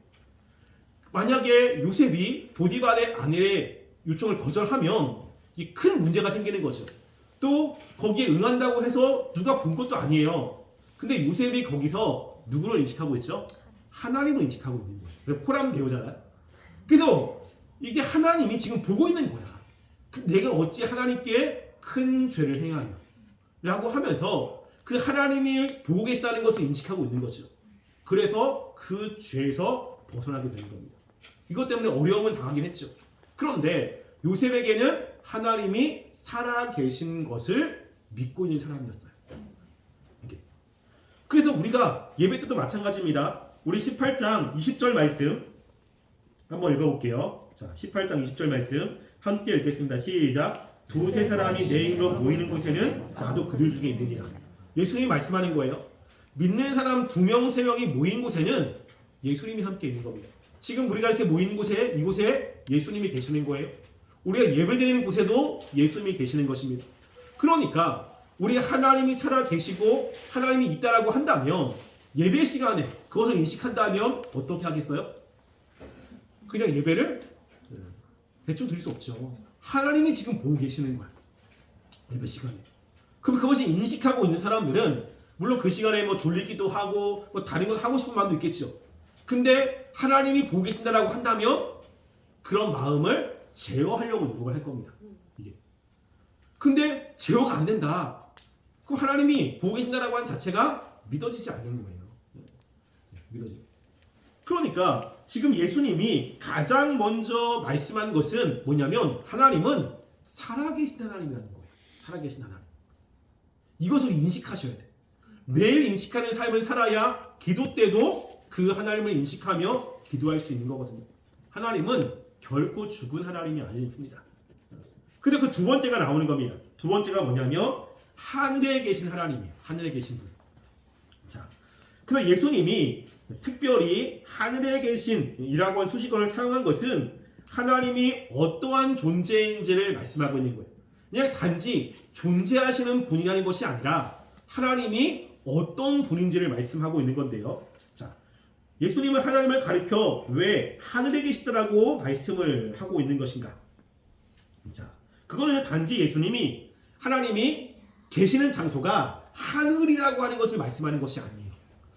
만약에 요셉이 보디발의 아내의 요청을 거절하면 이 큰 문제가 생기는 거죠. 또 거기에 응한다고 해서 누가 본 것도 아니에요. 근데 요셉이 거기서 누구를 인식하고 있죠? 하나님을 인식하고 있는 거예요. 코람 데오잖아요. 그래서 이게 하나님이 지금 보고 있는 거야. 내가 어찌 하나님께 큰 죄를 행하냐 라고 하면서 그 하나님이 보고 계시다는 것을 인식하고 있는 거죠. 그래서 그 죄에서 벗어나게 되는 겁니다. 이것 때문에 어려움은 당하긴 했죠. 그런데 요셉에게는 하나님이 살아계신 것을 믿고 있는 사람이었어요. 그래서 우리가 예배 때도 마찬가지입니다. 우리 18장 20절 말씀 한번 읽어볼게요. 자, 18장 20절 말씀 함께 읽겠습니다. 시작. 두세 사람이 내 이름으로 모이는 곳에는 나도 그들 중에 있느니라. 예수님이 말씀하는 거예요. 믿는 사람 2명, 3명이 모인 곳에는 예수님이 함께 있는 겁니다. 지금 우리가 이렇게 모이는 곳에, 이곳에 예수님이 계시는 거예요. 우리가 예배드리는 곳에도 예수님이 계시는 것입니다. 그러니까 우리 하나님이 살아 계시고 하나님이 있다라고 한다면 예배 시간에 그것을 인식한다면 어떻게 하겠어요? 그냥 예배를 대충 드릴 수 없죠. 하나님이 지금 보고 계시는 거야. 예배 시간에. 그럼 그것이 인식하고 있는 사람들은 물론 그 시간에 뭐 졸리기도 하고 뭐 다른 건 하고 싶은 마음도 있겠죠. 근데 하나님이 보고 계신다라고 한다면 그런 마음을 제어하려고 노력을 할 겁니다. 이게. 근데 제어가 안 된다. 그럼 하나님이 보고 계신다라고 하는 자체가 믿어지지 않는 거예요. 믿어지. 그러니까 지금 예수님이 가장 먼저 말씀한 것은 뭐냐면 하나님은 살아계신 하나님이라는 거예요. 살아계신 하나님. 이것을 인식하셔야 돼. 매일 인식하는 삶을 살아야 기도 때도 그 하나님을 인식하며 기도할 수 있는 거거든요. 하나님은 결코 죽은 하나님이 아닙니다. 근데 그 두 번째가 나오는 겁니다. 두 번째가 뭐냐면 하늘에 계신 하나님이에요. 하늘에 계신 분. 자, 그래서 예수님이 특별히 하늘에 계신이라고 한 수식어를 사용한 것은 하나님이 어떠한 존재인지를 말씀하고 있는 거예요. 그냥 단지 존재하시는 분이라는 것이 아니라 하나님이 어떤 분인지를 말씀하고 있는 건데요. 자, 예수님은 하나님을 가리켜 왜 하늘에 계시다라고 말씀을 하고 있는 것인가? 자, 그거는 단지 예수님이 하나님이 계시는 장소가 하늘이라고 하는 것을 말씀하는 것이 아니에요.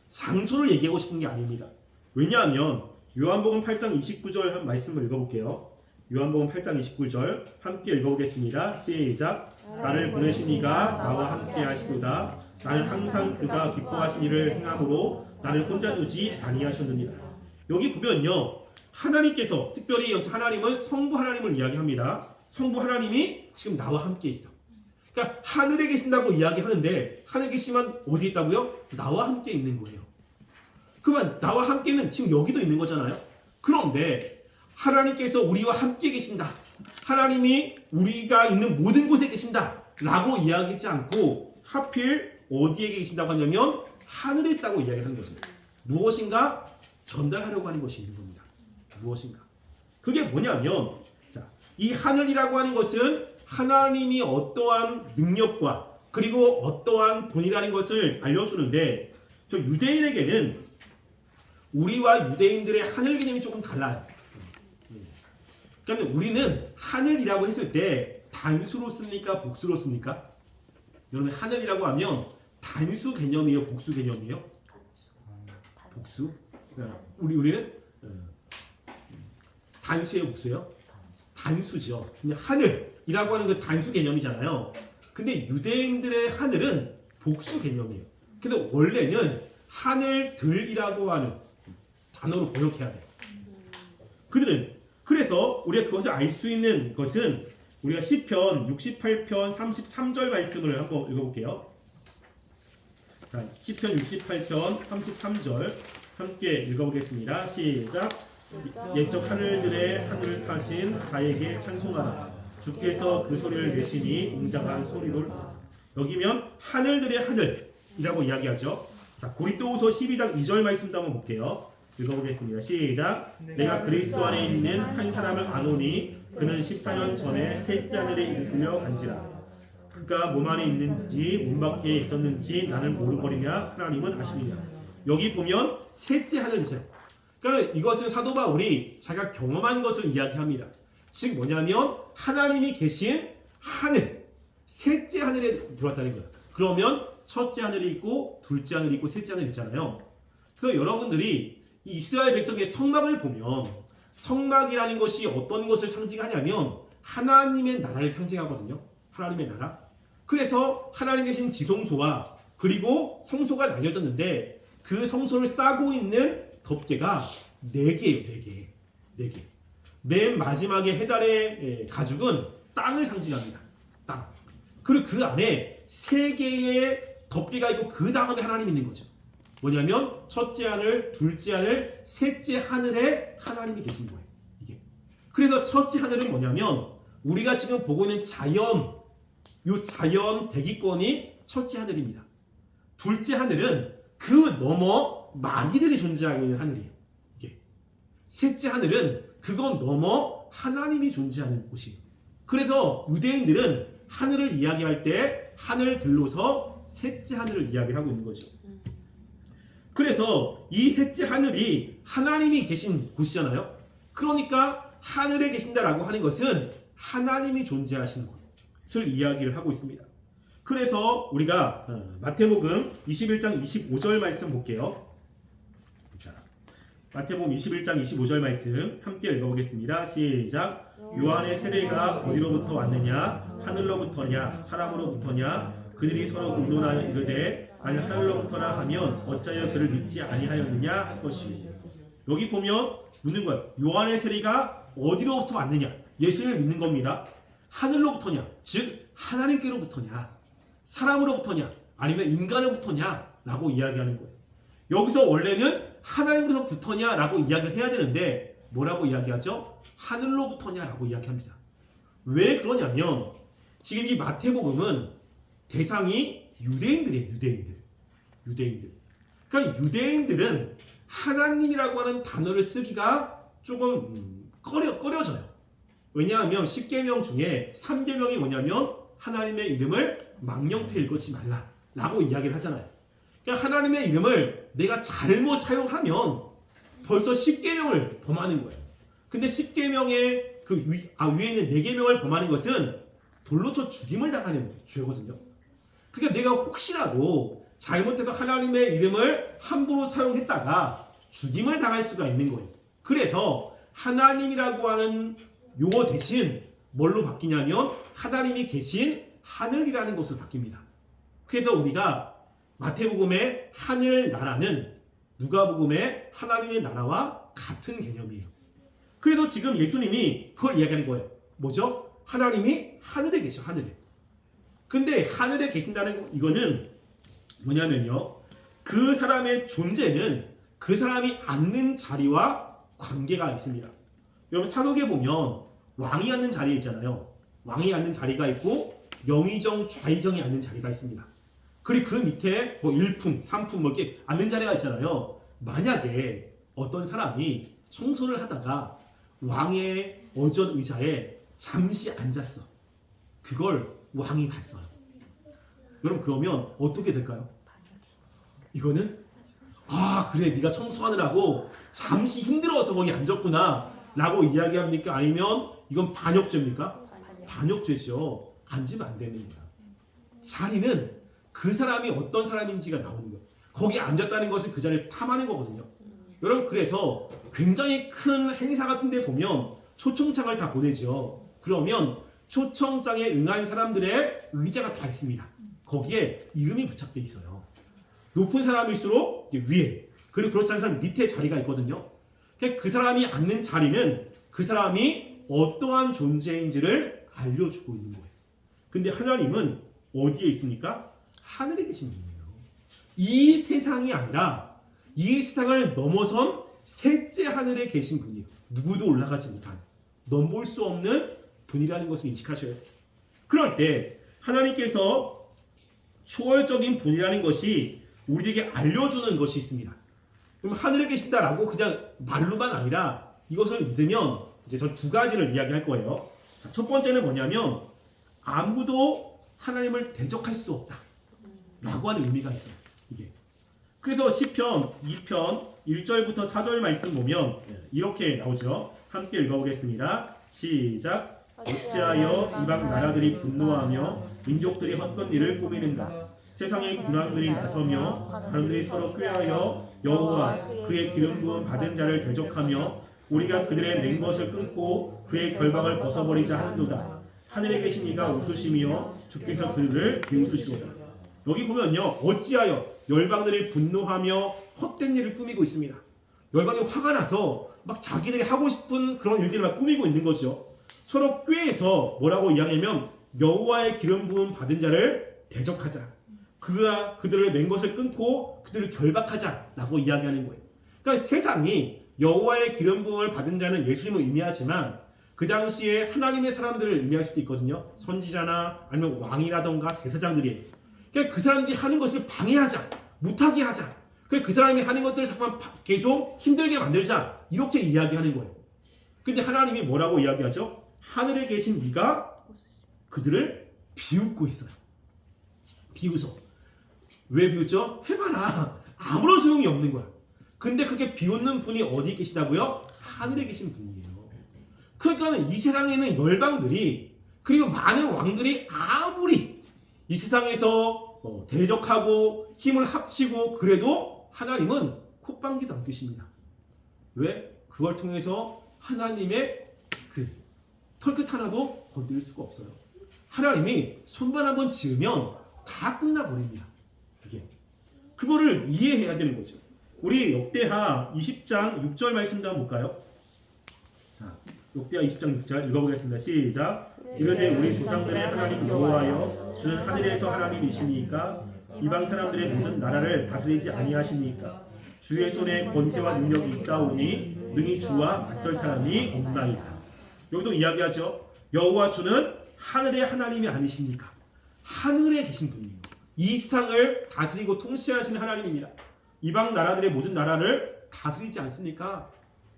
장소를 얘기하고 싶은 게 아닙니다. 왜냐하면 요한복음 8장 29절 말씀을 읽어볼게요. 요한복음 8장 29절 함께 읽어보겠습니다. 시작. 나를 보내신 이가 나와 함께 하시도다. 나는 항상 그가 기뻐하신 일을 행함으로 나를 혼자 두지 아니하셨느니라. 여기 보면요, 하나님께서 특별히 여기서 하나님은 성부 하나님을 이야기합니다. 성부 하나님이 지금 나와 함께 있어. 그러니까 하늘에 계신다고 이야기하는데 하늘에 계시면 어디 있다고요? 나와 함께 있는 거예요. 그러면 나와 함께는 지금 여기도 있는 거잖아요. 그런데 하나님께서 우리와 함께 계신다. 하나님이 우리가 있는 모든 곳에 계신다. 라고 이야기하지 않고 하필 어디에 계신다고 하냐면 하늘에 있다고 이야기하는 거죠. 무엇인가 전달하려고 하는 것이 있는 겁니다. 무엇인가. 그게 뭐냐면 자, 이 하늘이라고 하는 것은 하나님이 어떠한 능력과 그리고 어떠한 본이라는 것을 알려주는데 저 유대인에게는 우리와 유대인들의 하늘 개념이 조금 달라요. 그러니까 우리는 하늘이라고 했을 때 단수로 씁니까? 복수로 씁니까? 여러분 하늘이라고 하면 단수 개념이에요? 복수 개념이에요? 복수? 우리는 단수예요? 복수예요? 단수죠. 그냥 하늘이라고 하는 그 단수 개념이잖아요. 근데 유대인들의 하늘은 복수 개념이에요. 그래서 원래는 하늘들이라고 하는 단어로 번역해야 돼요. 그래서 우리가 그것을 알 수 있는 것은 우리가 시편 68편 33절 말씀을 한번 읽어볼게요. 자, 시편 68편 33절 함께 읽어보겠습니다. 시작. 옛적 하늘들의 하늘을 타신 자에게 찬송하라. 주께서 그 소리를 내시니 웅장한 소리로. 여기면 하늘들의 하늘이라고 이야기하죠. 자, 고린도후서 12장 2절 말씀도 한번 볼게요. 읽어보겠습니다. 시작. 내가 그리스도 안에 있는 한 사람을 아노니 그는 14년 전에 셋째 하늘에 이끌려 간지라. 그가 몸 안에 있는지 몸 밖에 있었는지 나는 모르거리냐 하나님은 아시느냐. 여기 보면 셋째 하늘이죠. 그러니까 이것은 사도 바울이 자기가 경험한 것을 이야기합니다. 즉 뭐냐면 하나님이 계신 하늘, 셋째 하늘에 들어왔다는 거예요. 그러면 첫째 하늘이 있고 둘째 하늘이 있고 셋째 하늘이 있잖아요. 그래서 여러분들이 이 이스라엘 백성의 성막을 보면 성막이라는 것이 어떤 것을 상징하냐면 하나님의 나라를 상징하거든요. 하나님의 나라. 그래서 하나님 계신 지성소와 그리고 성소가 나뉘어졌는데 그 성소를 싸고 있는 덮개가 4개예요. 4개. 맨 마지막에 해달의 가죽은 땅을 상징합니다. 땅. 그리고 그 안에 3개의 덮개가 있고 그 다음에 하나님이 있는 거죠. 뭐냐면 첫째 하늘, 둘째 하늘, 셋째 하늘에 하나님이 계신 거예요. 이게. 그래서 첫째 하늘은 뭐냐면 우리가 지금 보고 있는 자연, 이 자연 대기권이 첫째 하늘입니다. 둘째 하늘은 그 너머 마귀들이 존재하고 있는 하늘이에요. 이게. 셋째 하늘은 그건 넘어 하나님이 존재하는 곳이에요. 그래서 유대인들은 하늘을 이야기할 때 하늘들로서 셋째 하늘을 이야기하고 있는 거죠. 그래서 이 셋째 하늘이 하나님이 계신 곳이잖아요. 그러니까 하늘에 계신다라고 하는 것은 하나님이 존재하시는 것을 이야기를 하고 있습니다. 그래서 우리가 마태복음 21장 25절 말씀 볼게요. 자, 마태복음 21장 25절 말씀 함께 읽어보겠습니다. 시작. 요한의 세례가 어디로부터 왔느냐? 하늘로부터냐? 사람으로부터냐? 그들이 서로 의논하여 이르되 아니 하늘로부터라 하면 어찌하여 그를 믿지 아니하였느냐 할 것이요. 여기 보면 묻는 거예요. 요한의 세례가 어디로부터 왔느냐? 예수를 믿는 겁니다. 하늘로부터냐? 즉 하나님께로부터냐? 사람으로부터냐? 아니면 인간으로부터냐? 라고 이야기하는 거예요. 여기서 원래는 하나님으로부터냐? 라고 이야기를 해야 되는데 뭐라고 이야기하죠? 하늘로부터냐? 라고 이야기합니다. 왜 그러냐면 지금 이 마태복음은 대상이 유대인들이에요. 유대인들. 그러니까 유대인들은 하나님이라고 하는 단어를 쓰기가 조금 꺼려져요. 왜냐하면 10계명 중에 3계명이 뭐냐면 하나님의 이름을 망령되이 읽지 말라 라고 이야기를 하잖아요. 그러니까 하나님의 이름을 내가 잘못 사용하면 벌써 10계명을 범하는 거예요. 근데 10계명의 그 위에 있는 4계명을 범하는 것은 돌로 쳐 죽임을 당하는 죄거든요. 그러니까 내가 혹시라도 잘못해서 하나님의 이름을 함부로 사용했다가 죽임을 당할 수가 있는 거예요. 그래서 하나님이라고 하는 용어 대신 뭘로 바뀌냐면 하나님이 계신 하늘이라는 것으로 바뀝니다. 그래서 우리가 마태복음의 하늘 나라는 누가복음의 하나님의 나라와 같은 개념이에요. 그래서 지금 예수님이 그걸 이야기하는 거예요. 뭐죠? 하나님이 하늘에 계셔. 하늘에. 근데 하늘에 계신다는 이거는 뭐냐면요. 그 사람의 존재는 그 사람이 앉는 자리와 관계가 있습니다. 여러분 사극에 보면 왕이 앉는 자리에 있잖아요. 왕이 앉는 자리가 있고 영의정, 좌의정이 앉는 자리가 있습니다. 그리고 그 밑에 뭐 1품, 3품 뭐 이렇게 앉는 자리가 있잖아요. 만약에 어떤 사람이 청소를 하다가 왕의 어전 의자에 잠시 앉았어. 그걸 왕이 봤어요. 여러분 그러면 어떻게 될까요? 이거는 그래 네가 청소하느라고 잠시 힘들어서 거기 앉았구나 라고 이야기합니까? 아니면 이건 반역죄입니까? 반역죄죠. 앉으면 안 되는 거야. 자리는 그 사람이 어떤 사람인지가 나오는 거예요. 거기 앉았다는 것은 그 자리를 탐하는 거거든요. 여러분 그래서 굉장히 큰 행사 같은 데 보면 초청장을 다 보내죠. 그러면 초청장에 응한 사람들의 의자가 다 있습니다. 거기에 이름이 부착돼 있어요. 높은 사람일수록 위에, 그리고 그렇지 않은 사람 밑에 자리가 있거든요. 그 사람이 앉는 자리는 그 사람이 어떠한 존재인지를 알려주고 있는 거예요. 근데 하나님은 어디에 있습니까? 하늘에 계신 분이에요. 이 세상이 아니라 이 세상을 넘어선 셋째 하늘에 계신 분이에요. 누구도 올라가지 못한, 넘볼 수 없는 분이라는 것을 인식하셔야 돼요. 그럴 때 하나님께서 초월적인 분이라는 것이 우리에게 알려주는 것이 있습니다. 그럼 하늘에 계신다라고 그냥 말로만 아니라 이것을 믿으면 이제 전 두 가지를 이야기할 거예요. 자, 첫 번째는 뭐냐면 아무도 하나님을 대적할 수 없다 라고 하는 의미가 있어요. 이게. 그래서 시편 2편 1절부터 4절 말씀 보면 이렇게 나오죠. 함께 읽어보겠습니다. 시작. 어찌하여 이방 나라들이 분노하며 민족들이 헛된 일을 꾸미는가. 세상의 군왕들이 나서며 사람들이 서로 꾀하여 여호와 그의 기름 부음 받은 자를 대적하며 우리가 그들의 맹 것을 끊고 그의 결박을 벗어버리자 하는도다. 하늘에 계신 이가 웃으시며 주께서 그들을 비웃으시도다. 여기 보면요, 어찌하여 열방들이 분노하며 헛된 일을 꾸미고 있습니다. 열방이 화가 나서 막 자기들이 하고 싶은 그런 일들을 막 꾸미고 있는 거죠. 서로 꾀해서 뭐라고 이야기하면 여호와의 기름 부음 받은 자를 대적하자. 그들을 맹 것을 끊고 그들을 결박하자라고 이야기하는 거예요. 그러니까 세상이 여호와의 기름 부음을 받은 자는 예수님을 의미하지만 그 당시에 하나님의 사람들을 의미할 수도 있거든요. 선지자나 아니면 왕이라던가 제사장들이. 그러니까 그 사람들이 하는 것을 방해하자, 못하게 하자. 그 사람이 하는 것들을 잠깐 계속 힘들게 만들자. 이렇게 이야기하는 거예요. 근데 하나님이 뭐라고 이야기하죠? 하늘에 계신 이가 그들을 비웃고 있어요. 비웃어. 왜 비웃죠? 해봐라. 아무런 소용이 없는 거야. 근데 그렇게 비웃는 분이 어디 계시다고요? 하늘에 계신 분이에요. 그러니까 이 세상에 있는 열방들이 그리고 많은 왕들이 아무리 이 세상에서 대적하고 힘을 합치고 그래도 하나님은 콧방귀도 안 뀌십니다. 왜? 그걸 통해서 하나님의 그 털끝 하나도 건드릴 수가 없어요. 하나님이 손만 한번 지으면 다 끝나버립니다. 그거를 이해해야 되는 거죠. 우리 역대하 20장 6절 말씀도 한번 볼까요? 자, 역대하 20장 6절 읽어보겠습니다. 시작. 이르되 우리 조상들의 하나님 여호와여 주는 하늘에서 하나님이시니까 이방 사람들의 모든 나라를 다스리지 아니하시니까 주의 손에 권세와 능력이 있사오니 능히 주와 맞설 사람이 없나이다. 여기도 이야기하죠. 여호와 주는 하늘의 하나님이 아니십니까? 하늘에 계신 분이에요. 이 세상을 다스리고 통치하시는 하나님입니다. 이방 나라들의 모든 나라를 다스리지 않습니까?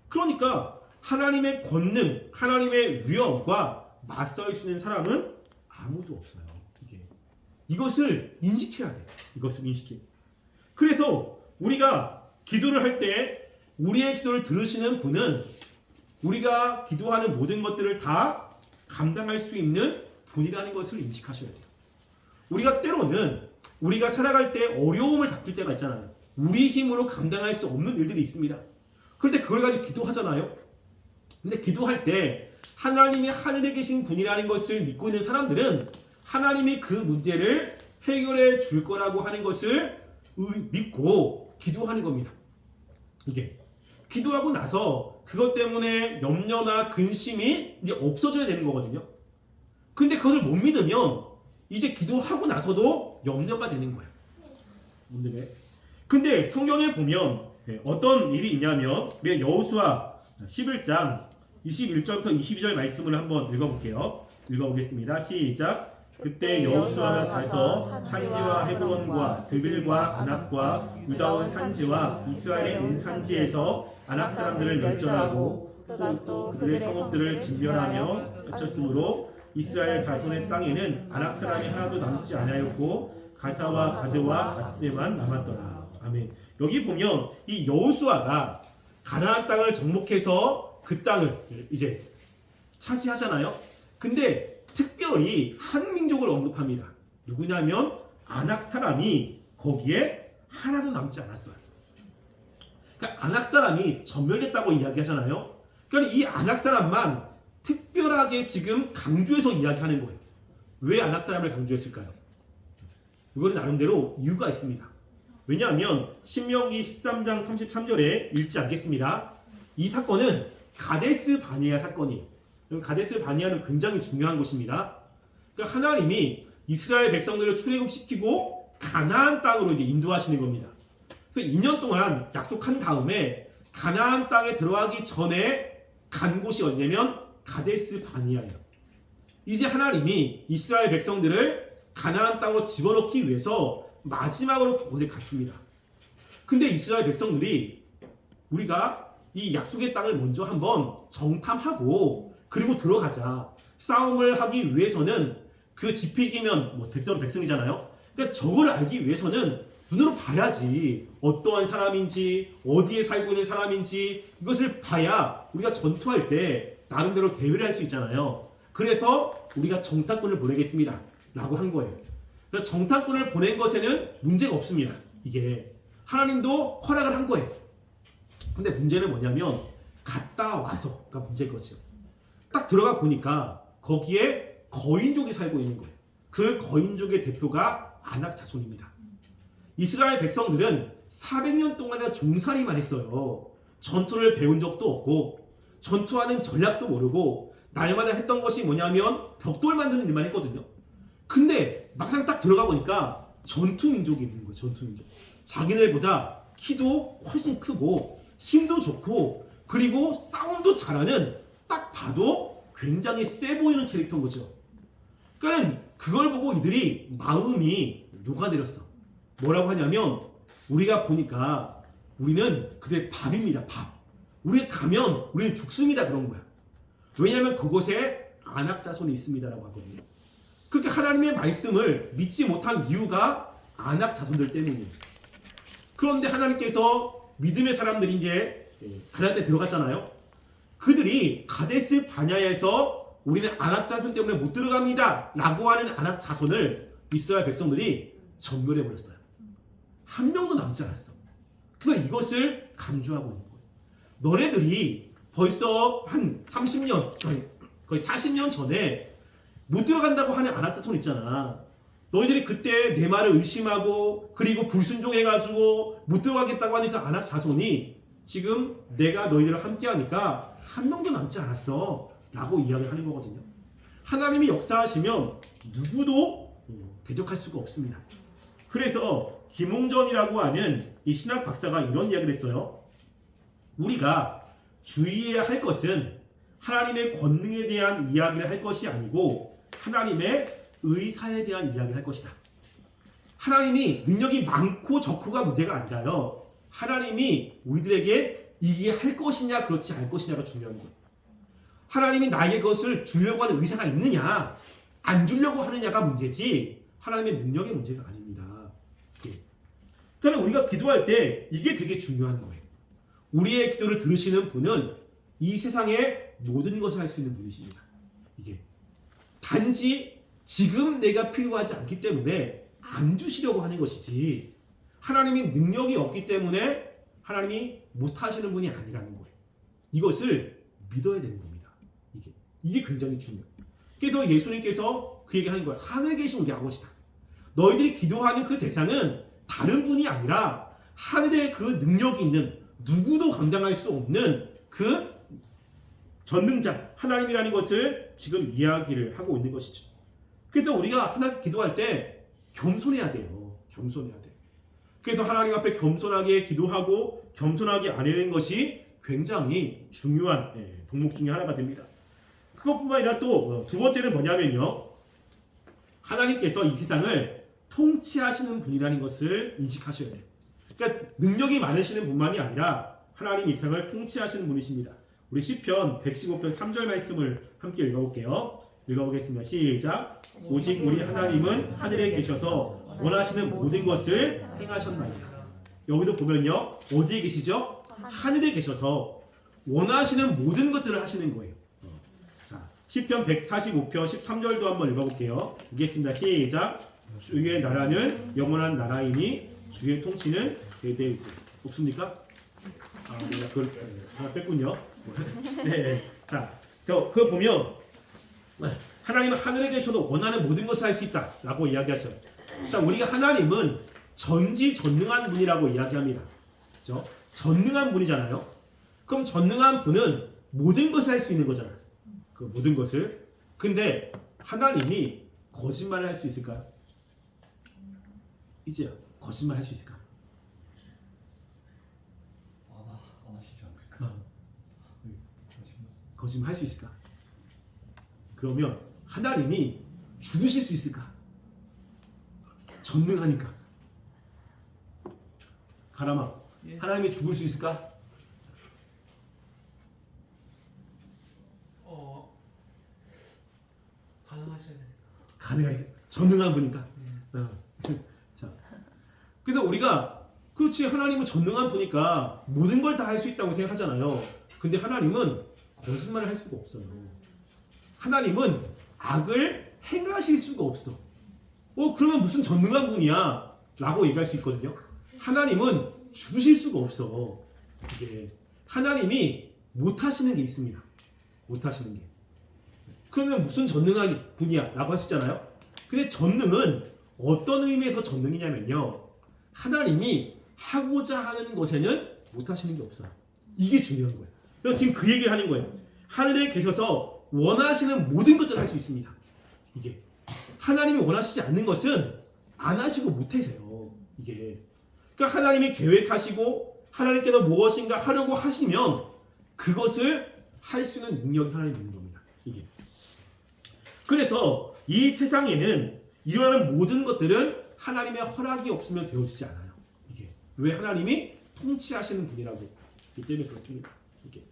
그러니까 하나님의 권능, 하나님의 위엄과 맞설 수 있는 사람은 아무도 없어요. 이것을 인식해야 돼요. 이것을 인식해. 그래서 우리가 기도를 할 때 우리의 기도를 들으시는 분은 우리가 기도하는 모든 것들을 다 감당할 수 있는 분이라는 것을 인식하셔야 돼요. 우리가 때로는 우리가 살아갈 때 어려움을 닥칠 때가 있잖아요. 우리 힘으로 감당할 수 없는 일들이 있습니다. 그런데 그걸 가지고 기도하잖아요. 근데 기도할 때 하나님이 하늘에 계신 분이라는 것을 믿고 있는 사람들은 하나님이 그 문제를 해결해 줄 거라고 하는 것을 믿고 기도하는 겁니다. 이게 기도하고 나서 그것 때문에 염려나 근심이 이제 없어져야 되는 거거든요. 근데 그걸 못 믿으면 이제 기도하고 나서도 염려가 되는 거예요. 근데 성경에 보면 어떤 일이 있냐면 우리가 여호수아 11장 21절부터 22절 말씀을 한번 읽어볼게요. 읽어보겠습니다. 시작. 그때 여호수아가 가서 산지와 헤브론과 드빌과 아낙과 유다 온 산지와 이스라엘의 온 산지에서 아낙 사람들을 멸절하고 또 그들의 성읍들을 진멸하며 해쳤으므로 이스라엘 자손의 땅에는 아낙 사람이 하나도 남지 아니하였고 가사와 가드와 아스네만 남았더라. 아멘. 여기 보면 이 여호수아가 가나안 땅을 정복해서 그 땅을 이제 차지하잖아요. 근데 특별히 한 민족을 언급합니다. 누구냐면 아낙 사람이 거기에 하나도 남지 않았어요. 그러니까 아낙 사람이 전멸했다고 이야기하잖아요. 그러니까 이 아낙 사람만 특별하게 지금 강조해서 이야기하는 거예요. 왜 아낙 사람을 강조했을까요? 이거는 나름대로 이유가 있습니다. 왜냐하면 신명기 13장 33절에 읽지 않겠습니다. 이 사건은 가데스 바네아 사건이에요. 가데스 바네아는 굉장히 중요한 곳입니다. 그러니까 하나님이 이스라엘 백성들을 출애굽시키고 가나안 땅으로 이제 인도하시는 겁니다. 그래서 2년 동안 약속한 다음에 가나안 땅에 들어가기 전에 간 곳이 어디냐면 가데스 바네아예요. 이제 하나님이 이스라엘 백성들을 가나안 땅으로 집어넣기 위해서 마지막으로 그곳에 갔습니다. 근데 이스라엘 백성들이 우리가 이 약속의 땅을 먼저 한번 정탐하고 그리고 들어가자. 싸움을 하기 위해서는 그 지피기면 뭐 백성이잖아요. 그러니까 저걸 알기 위해서는 눈으로 봐야지. 어떠한 사람인지 어디에 살고 있는 사람인지 이것을 봐야 우리가 전투할 때 나름대로 대회를 할 수 있잖아요. 그래서 우리가 정탐꾼을 보내겠습니다. 라고 한 거예요. 그래서 정탐꾼을 보낸 것에는 문제가 없습니다. 이게 하나님도 허락을 한 거예요. 근데 문제는 뭐냐면 갔다 와서가 문제인 거죠. 딱 들어가 보니까 거기에 거인족이 살고 있는 거예요. 그 거인족의 대표가 아낙 자손입니다. 이스라엘 백성들은 400년 동안이나 종살이만 했어요. 전투를 배운 적도 없고 전투하는 전략도 모르고 날마다 했던 것이 뭐냐면 벽돌 만드는 일만 했거든요. 근데 막상 딱 들어가 보니까 전투 민족이 있는 거예요. 전투 민족. 자기네보다 키도 훨씬 크고 힘도 좋고 그리고 싸움도 잘하는 딱 봐도 굉장히 세 보이는 캐릭터인 거죠. 그러니까 그걸 보고 이들이 마음이 녹아내렸어. 뭐라고 하냐면 우리가 보니까 우리는 그들의 밥입니다. 밥. 우리가 가면 우리는 죽습니다. 그런 거야. 왜냐하면 그곳에 아낙 자손이 있습니다라고 하거든요. 그렇게 하나님의 말씀을 믿지 못한 이유가 아낙 자손들 때문이에요. 그런데 하나님께서 믿음의 사람들이 이제 가나안 때 들어갔잖아요. 그들이 가데스 바냐에서 우리는 아낙 자손 때문에 못 들어갑니다 라고 하는 아낙 자손을 이스라엘 백성들이 전멸해 버렸어요. 한 명도 남지 않았어. 그래서 이것을 간주하고 있는 거예요. 너네들이 벌써 한 30년 거의 40년 전에 못 들어간다고 하는 아낙 자손 있잖아. 너희들이 그때 내 말을 의심하고 그리고 불순종해가지고 못 들어가겠다고 하는 그 아낙 자손이 지금 내가 너희들을 함께하니까 한 명도 남지 않았어 라고 이야기를 하는 거거든요. 하나님이 역사하시면 누구도 대적할 수가 없습니다. 그래서 김홍전이라고 하는 이 신학 박사가 이런 이야기를 했어요. 우리가 주의해야 할 것은 하나님의 권능에 대한 이야기를 할 것이 아니고 하나님의 의사에 대한 이야기를 할 것이다. 하나님이 능력이 많고 적고가 문제가 아니라요. 하나님이 우리들에게 이게 할 것이냐 그렇지 않을 것이냐가 중요한 거예요. 하나님이 나에게 그것을 주려고 하는 의사가 있느냐 안 주려고 하느냐가 문제지 하나님의 능력의 문제가 아닙니다. 그러니까 우리가 기도할 때 이게 되게 중요한 거예요. 우리의 기도를 들으시는 분은 이 세상의 모든 것을 할 수 있는 분이십니다. 이게 단지 지금 내가 필요하지 않기 때문에 안 주시려고 하는 것이지 하나님이 능력이 없기 때문에 하나님이 못하시는 분이 아니라는 거예요. 이것을 믿어야 되는 겁니다. 이게 굉장히 중요해요. 그래서 예수님께서 그 얘기를 하는 거예요. 하늘에 계신 우리 아버지다. 너희들이 기도하는 그 대상은 다른 분이 아니라 하늘에 그 능력이 있는 누구도 감당할 수 없는 그 전능자 하나님이라는 것을 지금 이야기를 하고 있는 것이죠. 그래서 우리가 하나님께 기도할 때 겸손해야 돼요. 겸손해야 돼요. 그래서 하나님 앞에 겸손하게 기도하고 겸손하게 아뢰는 것이 굉장히 중요한 덕목 중에 하나가 됩니다. 그것뿐만 아니라 또 두 번째는 뭐냐면요. 하나님께서 이 세상을 통치하시는 분이라는 것을 인식하셔야 돼요. 그러니까 능력이 많으시는 분만이 아니라 하나님 이 세상을 통치하시는 분이십니다. 우리 시편 115편 3절 말씀을 함께 읽어볼게요. 읽어보겠습니다. 시작. 오직 우리 하나님은 하늘에 계셔서 원하시는 모든 것을 행하셨나이다. 여기도 보면요, 어디에 계시죠? 하늘에 계셔서 원하시는 모든 것들을 하시는 거예요. 자, 시편 145편 13절도 한번 읽어볼게요. 보겠습니다. 시작. 주의 나라는 영원한 나라이니 주의 통치는 대대이지. 없습니까? 내가 그걸 하나 뺐군요. 네. 자, 그거 보면 하나님은 하늘에 계셔도 원하는 모든 것을 할 수 있다라고 이야기하죠. 자, 우리가 하나님은 전지전능한 분이라고 이야기합니다. 그렇죠? 전능한 분이잖아요. 그럼 전능한 분은 모든 것을 할 수 있는 거잖아요. 그 모든 것을. 근데 하나님이 거짓말을 할 수 있을까요? 이제 거짓말 할 수 있을까? 안 하시지 않을까? 거짓말 할 수 있을까? 그러면 하나님이 죽으실 수 있을까? 전능하니까. 가람아, 하나님이 죽을 수 있을까? 가능하셔야 되니까. 가능하지. 전능한 분이니까. 자, 그래서 우리가 그렇지, 하나님은 전능한 분이니까 모든 걸 다 할 수 있다고 생각하잖아요. 근데 하나님은 거짓말을 할 수가 없어요. 하나님은 악을 행하실 수가 없어. 그러면 무슨 전능한 분이야? 라고 얘기할 수 있거든요. 하나님은 죽으실 수가 없어. 이게 하나님이 못하시는 게 있습니다. 못하시는 게. 그러면 무슨 전능한 분이야? 라고 할 수 있잖아요. 근데 전능은 어떤 의미에서 전능이냐면요, 하나님이 하고자 하는 것에는 못하시는 게 없어요. 이게 중요한 거예요. 그래서 지금 그 얘기를 하는 거예요. 하늘에 계셔서 원하시는 모든 것들을 할 수 있습니다. 이게 하나님이 원하시지 않는 것은 안 하시고 못하세요. 이게 그러니까 하나님이 계획하시고 하나님께서 무엇인가 하려고 하시면 그것을 할 수 있는 능력이 하나님 있는 겁니다. 이게 그래서 이 세상에는 일어나는 모든 것들은 하나님의 허락이 없으면 되어지지 않아요. 이게 왜? 하나님이 통치하시는 분이라고 이 때문에 그렇습니다. 이게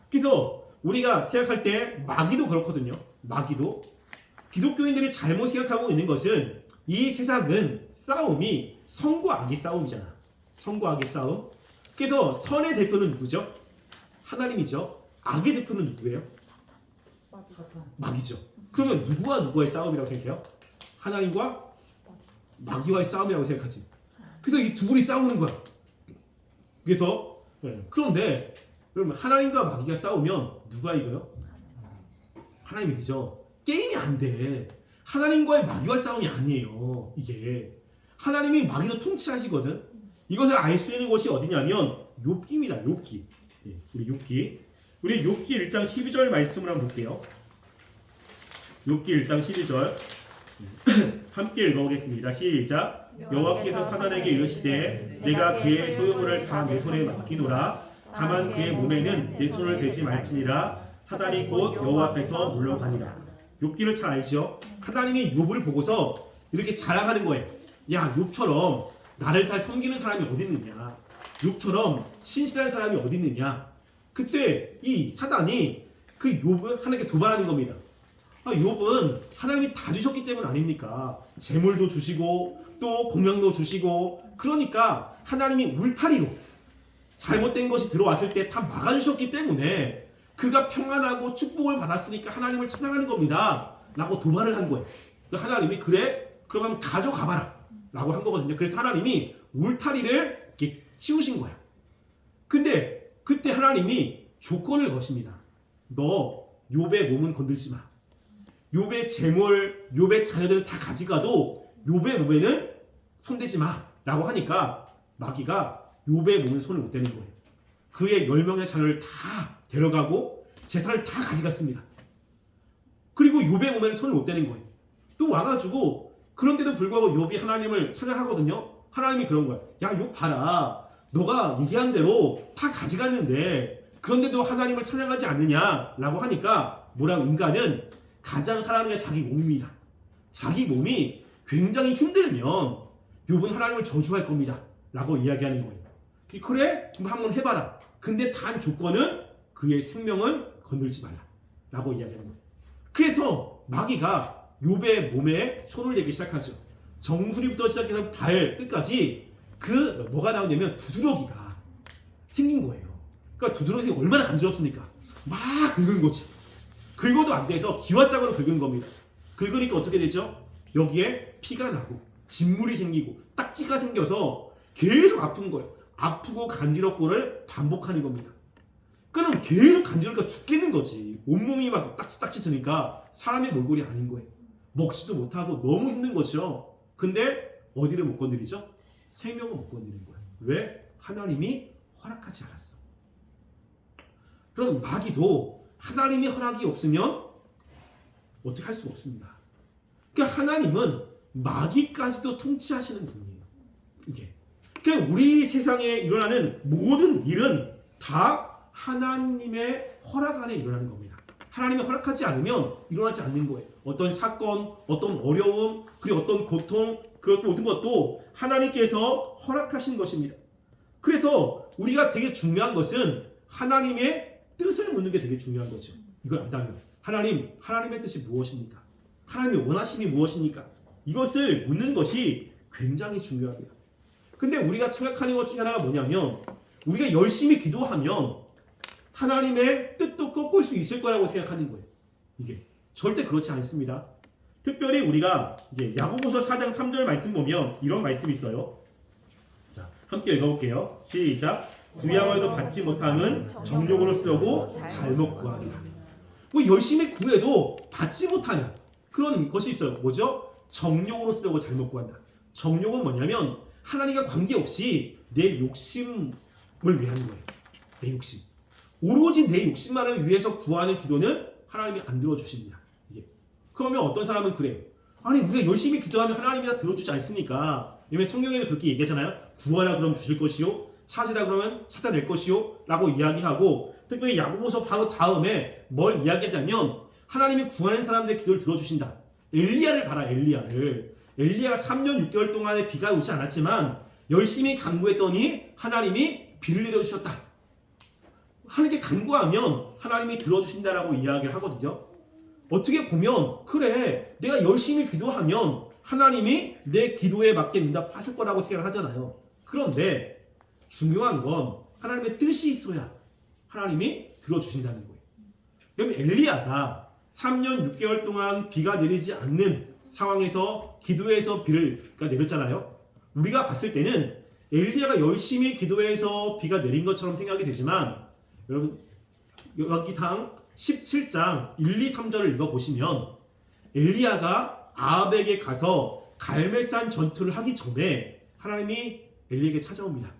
그래서 우리가 생각할 때 마귀도 그렇거든요. 마귀도 기독교인들이 잘못 생각하고 있는 것은 이 세상은 싸움이 선과 악의 싸움이잖아. 선과 악의 싸움. 그래서 선의 대표는 누구죠? 하나님이죠. 악의 대표는 누구예요? 사탄. 마귀죠. 그러면 누구와 누구의 싸움이라고 생각해요? 하나님과 마귀와의 싸움이라고 생각하지. 그래서 이 두 분이 싸우는 거야. 그래서 그런데 여러분, 하나님과 마귀가 싸우면 누가 이겨요? 하나님이 이기죠. 게임이 안 돼. 하나님과의 마귀와의 싸움이 아니에요. 이게 하나님이 마귀도 통치하시거든. 이것을 알 수 있는 곳이 어디냐면 욥기입니다. 욥기. 우리 욥기. 우리 욥기 1장 12절 말씀을 한번 볼게요. 욥기 1장 12절 함께 읽어보겠습니다. 시작. 여호와께서 사단에게 이르시되 내가 그의 소유물을 다 내 손에 맡기노라. 다만 그의 몸에는 내 손을 대지 말지니라. 사단이 곧 여호와 앞에서 물러가니라. 욥기를 잘 알죠? 하나님이 욥을 보고서 이렇게 자랑하는 거예요. 야, 욥처럼 나를 잘 섬기는 사람이 어디 있느냐? 욥처럼 신실한 사람이 어디 있느냐? 그때 이 사단이 그 욥을 하나님께 도발하는 겁니다. 욥은 하나님이 다 주셨기 때문 아닙니까? 재물도 주시고 또 공명도 주시고, 그러니까 하나님이 울타리로 잘못된 것이 들어왔을 때 다 막아주셨기 때문에 그가 평안하고 축복을 받았으니까 하나님을 찬양하는 겁니다 라고 도발을 한 거예요. 하나님이 그래? 그러면 가져가봐라 라고 한 거거든요. 그래서 하나님이 울타리를 이렇게 씌우신 거예요. 근데 그때 하나님이 조건을 거십니다. 너 욥의 몸은 건들지 마. 욥의 재물, 욥의 자녀들은 다 가져가도 욥의 몸에는 손대지 마 라고 하니까 마귀가 욥의 몸에 손을 못 대는 거예요. 그의 10명의 자녀를 다 데려가고 재산을 다 가져갔습니다. 그리고 욥의 몸에는 손을 못 대는 거예요. 또 와가지고 그런데도 불구하고 욥이 하나님을 찬양하거든요. 하나님이 그런 거야. 야, 욥 봐라. 너가 얘기한 대로 다 가져갔는데 그런데도 하나님을 찬양하지 않느냐 라고 하니까 뭐라고? 인간은 가장 사랑하는 게 자기 몸입니다. 자기 몸이 굉장히 힘들면 욥은 하나님을 저주할 겁니다 라고 이야기하는 거예요. 그래? 그럼 한번 해봐라. 근데 단 조건은 그의 생명은 건들지 말라 라고 이야기하는 거예요. 그래서 마귀가 욥의 몸에 손을 대기 시작하죠. 정수리부터 시작해서 발 끝까지 그 뭐가 나오냐면 두드러기가 생긴 거예요. 그러니까 두드러기 얼마나 간지럽습니까? 막 긁은 거지. 긁어도 안 돼서 기와장으로 긁은 겁니다. 긁으니까 어떻게 되죠? 여기에 피가 나고 진물이 생기고 딱지가 생겨서 계속 아픈 거예요. 아프고 간지럽고를 반복하는 겁니다. 그럼 계속 간지러니까 죽겠는 거지. 온몸이 막 딱지딱지 드니까 사람의 몰골이 아닌 거예요. 먹지도 못하고 너무 힘든 거죠. 근데 어디를 못 건드리죠? 생명을 못 건드리는 거예요. 왜? 하나님이 허락하지 않았어. 그럼 마귀도 하나님의 허락이 없으면 어떻게 할 수가 없습니다. 그러니까 하나님은 마귀까지도 통치하시는 분이에요. 이게. 그러니까 우리 세상에 일어나는 모든 일은 다 하나님의 허락 안에 일어나는 겁니다. 하나님이 허락하지 않으면 일어나지 않는 거예요. 어떤 사건, 어떤 어려움, 그리고 어떤 고통, 그것도 모든 것도 하나님께서 허락하신 것입니다. 그래서 우리가 되게 중요한 것은 하나님의 뜻을 묻는 게 되게 중요한 거죠. 이걸 안다면 하나님의 뜻이 무엇입니까? 하나님의 원하심이 무엇입니까? 이것을 묻는 것이 굉장히 중요합니다. 근데 우리가 생각하는 것 중에 하나가 뭐냐면 우리가 열심히 기도하면 하나님의 뜻도 꺾을 수 있을 거라고 생각하는 거예요. 이게 절대 그렇지 않습니다. 특별히 우리가 이제 야고보서 4장 3절 말씀 보면 이런 말씀이 있어요. 자, 함께 읽어볼게요. 시작. 구약어에도 받지 못함은 정욕으로 쓰려고 잘못 구하리라. 뭐 열심히 구해도 받지 못하는 그런 것이 있어요. 뭐죠? 정욕으로 쓰려고 잘못 구한다. 정욕은 뭐냐면 하나님과 관계없이 내 욕심을 위한 거예요. 내 욕심. 오로지 내 욕심만을 위해서 구하는 기도는 하나님이 안 들어주십니다. 이게. 그러면 어떤 사람은 그래요. 아니 우리가 열심히 기도하면 하나님이 다 들어주지 않습니까? 왜냐면 성경에도 그렇게 얘기하잖아요. 구하라 그러면 주실 것이요, 찾으라 그러면 찾아낼 것이요 라고 이야기하고, 특별히 야고보서 바로 다음에 뭘 이야기하자면 하나님이 구하는 사람들의 기도를 들어주신다. 엘리야를 봐라. 엘리야가 3년 6개월 동안에 비가 오지 않았지만 열심히 간구했더니 하나님이 비를 내려주셨다. 하나님께 간구하면 하나님이 들어주신다라고 이야기를 하거든요. 어떻게 보면 그래 내가 열심히 기도하면 하나님이 내 기도에 맞게 응답하실 거라고 생각하잖아요. 그런데 중요한 건 하나님의 뜻이 있어야 하나님이 들어주신다는 거예요. 여러분 엘리야가 3년 6개월 동안 비가 내리지 않는 상황에서 기도해서 비를 내렸잖아요. 우리가 봤을 때는 엘리야가 열심히 기도해서 비가 내린 것처럼 생각이 되지만 여러분 여기상 17장 1, 2, 3절을 읽어보시면 엘리야가 아합에게 가서 갈멜산 전투를 하기 전에 하나님이 엘리야에게 찾아옵니다.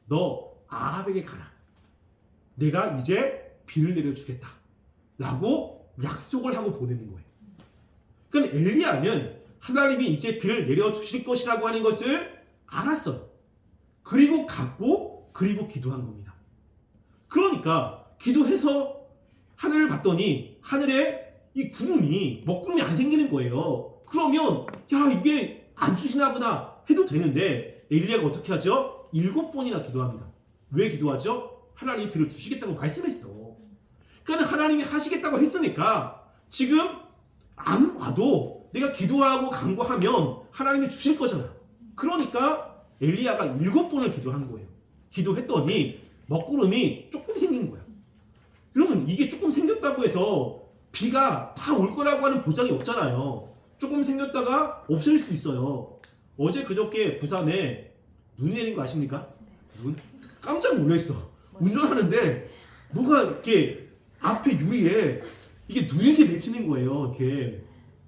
너 아합에게 가라. 내가 이제 비를 내려주겠다 라고 약속을 하고 보내는 거예요. 그럼 엘리야는 하나님이 이제 비를 내려주실 것이라고 하는 것을 알았어요. 그리고 갔고 그리고 기도한 겁니다. 그러니까 기도해서 하늘을 봤더니 하늘에 이 구름이 먹구름이 안 생기는 거예요. 그러면 야 이게 안 주시나 보다 해도 되는데 엘리야가 어떻게 하죠? 7번이나 기도합니다. 왜 기도하죠? 하나님이 비를 주시겠다고 말씀했어. 그러니까 하나님이 하시겠다고 했으니까 지금 안 와도 내가 기도하고 간구하면 하나님이 주실 거잖아. 그러니까 엘리야가 7번을 기도한 거예요. 기도했더니 먹구름이 조금 생긴 거야. 그러면 이게 조금 생겼다고 해서 비가 다 올 거라고 하는 보장이 없잖아요. 조금 생겼다가 없어질 수 있어요. 어제 그저께 부산에 눈이 내린 거 아십니까? 눈? 깜짝 놀랐어. 운전하는데 뭐가 이렇게 앞에 유리에 이게 눈이 이렇게 맺히는 거예요. 이렇게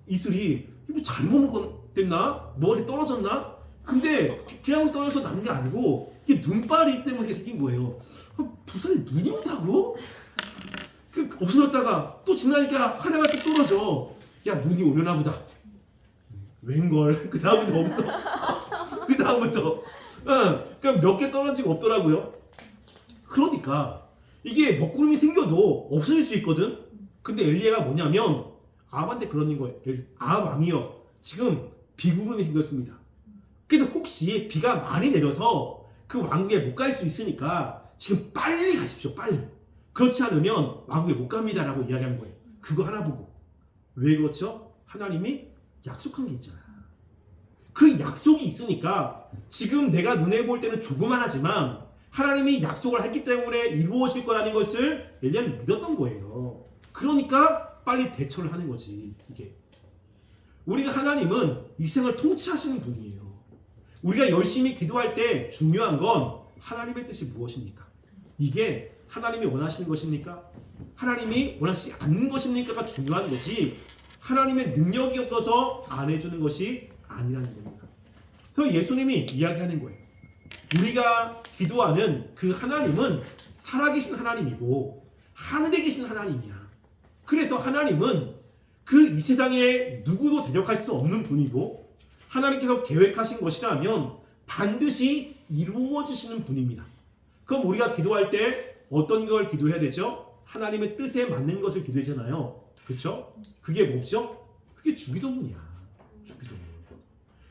이슬이 뭐 잘못 먹었댔나? 머리 떨어졌나? 근데 그냥 떨어져서 난 게 아니고 이게 눈발이 때문에 이렇게 느낀 거예요. 부산에 눈이 온다고? 없어졌다가 또 지나니까 하나가 또 떨어져. 야 눈이 오려나 보다. 웬걸? 그 다음부터 없어. 그 다음부터 그냥 몇 개 떨어지고 없더라고요. 그러니까 이게 먹구름이 생겨도 없어질 수 있거든. 근데 엘리야가 뭐냐면 아합한테 그러는 거예요. 아합 왕이여 지금 비구름이 생겼습니다. 그래도 혹시 비가 많이 내려서 그 왕국에 못 갈 수 있으니까 지금 빨리 가십시오. 빨리. 그렇지 않으면 왕국에 못 갑니다 라고 이야기한 거예요. 그거 하나 보고. 왜 그렇죠? 하나님이 약속한 게 있잖아요. 그 약속이 있으니까 지금 내가 눈에 볼 때는 조그만하지만 하나님이 약속을 했기 때문에 이루어질 거라는 것을 엘리야는 믿었던 거예요. 그러니까 빨리 대처를 하는 거지. 이게 우리가 하나님은 이 생을 통치하시는 분이에요. 우리가 열심히 기도할 때 중요한 건 하나님의 뜻이 무엇입니까? 이게 하나님이 원하시는 것입니까? 하나님이 원하시지 않는 것입니까가 중요한 거지 하나님의 능력이 없어서 안 해주는 것이 아니라는 겁니다. 그래서 예수님이 이야기하는 거예요. 우리가 기도하는 그 하나님은 살아계신 하나님이고 하늘에 계신 하나님이야. 그래서 하나님은 그 이 세상에 누구도 대적할 수 없는 분이고 하나님께서 계획하신 것이라면 반드시 이루어지시는 분입니다. 그럼 우리가 기도할 때 어떤 걸 기도해야 되죠? 하나님의 뜻에 맞는 것을 기도하잖아요. 그렇죠? 그게 뭐죠? 그게 주기도문이야. 주기도문.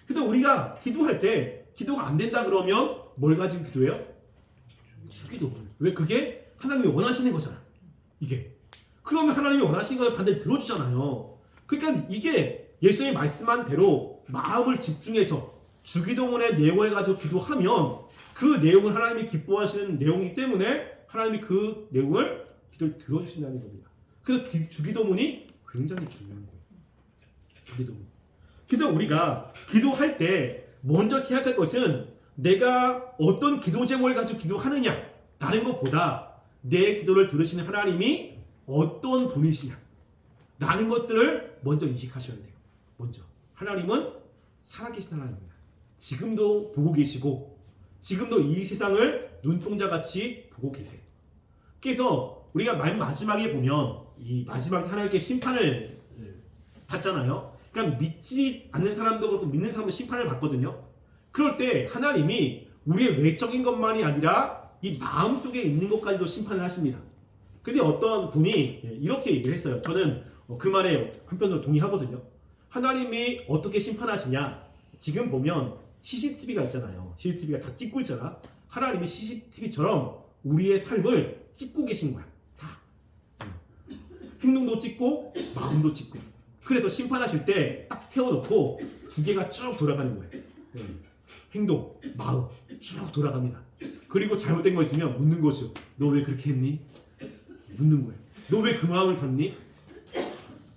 그래서 우리가 기도할 때 기도가 안 된다 그러면 뭘 가지고 기도해요? 주기도문. 왜? 그게 하나님이 원하시는 거잖아. 이게. 그러면 하나님이 원하시는 걸 반드시 들어주잖아요. 그러니까 이게 예수님이 말씀한 대로 마음을 집중해서 주기도문의 내용을 가지고 기도하면 그 내용은 하나님이 기뻐하시는 내용이기 때문에 하나님이 그 내용을 기도를 들어주신다는 겁니다. 그래서 주기도문이 굉장히 중요한 거예요. 주기도문. 그래서 우리가 기도할 때 먼저 생각할 것은 내가 어떤 기도 제목을 가지고 기도하느냐라는 것보다 내 기도를 들으시는 하나님이 어떤 분이시냐 라는 것들을 먼저 인식하셔야 돼요. 먼저 하나님은 살아계신 하나님입니다. 지금도 보고 계시고 지금도 이 세상을 눈동자같이 보고 계세요. 그래서 우리가 맨 마지막에 보면 이 마지막에 하나님께 심판을 받잖아요. 그러니까 믿지 않는 사람도 그렇고 믿는 사람도 심판을 받거든요. 그럴 때 하나님이 우리의 외적인 것만이 아니라 이 마음속에 있는 것까지도 심판을 하십니다. 근데 어떤 분이 이렇게 얘기를 했어요. 저는 그 말에 한편으로 동의하거든요. 하나님이 어떻게 심판하시냐? 지금 보면 CCTV가 있잖아요. CCTV가 다 찍고 있잖아. 하나님이 CCTV처럼 우리의 삶을 찍고 계신 거야. 다. 행동도 찍고 마음도 찍고. 그래서 심판하실 때 딱 세워놓고 두 개가 쭉 돌아가는 거예요. 행동, 마음 쭉 돌아갑니다. 그리고 잘못된 거 있으면 묻는 거죠. 너 왜 그렇게 했니? 묻는 거예요. 너 왜 그 마음을 갖니?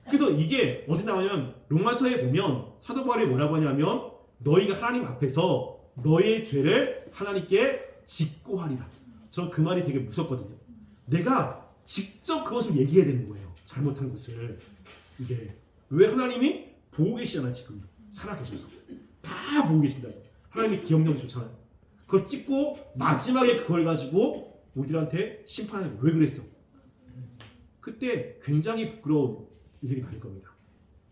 그래서 이게 어디 나오냐면 로마서에 보면 사도 바울이 뭐라고 하냐면 너희가 하나님 앞에서 너의 죄를 하나님께 직고하리라. 저는 그 말이 되게 무섭거든요. 내가 직접 그것을 얘기해야 되는 거예요. 잘못한 것을. 이게 왜 하나님이 보고 계시잖아요. 지금 살아계셔서 다 보고 계신다. 하나님의 기억력이 좋잖아요. 그걸 찍고 마지막에 그걸 가지고 우리들한테 심판을 왜 그랬어? 그때 굉장히 부끄러운 일들이 많을 겁니다.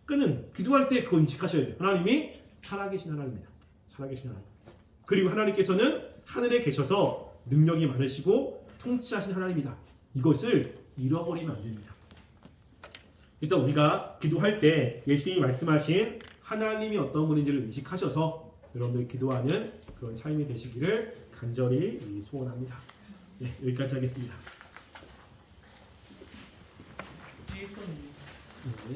그는 기도할 때 그걸 인식하셔야 돼요. 하나님이 살아계신 하나님입니다. 살아계신 하나님. 그리고 하나님께서는 하늘에 계셔서 능력이 많으시고 통치하신 하나님이다. 이것을 잃어버리면 안 됩니다. 일단 우리가 기도할 때 예수님이 말씀하신 하나님이 어떤 분인지를 인식하셔서 여러분들 기도하는 그런 삶이 되시기를 간절히 소원합니다. 네, 여기까지 하겠습니다. 뒤에 거는 네.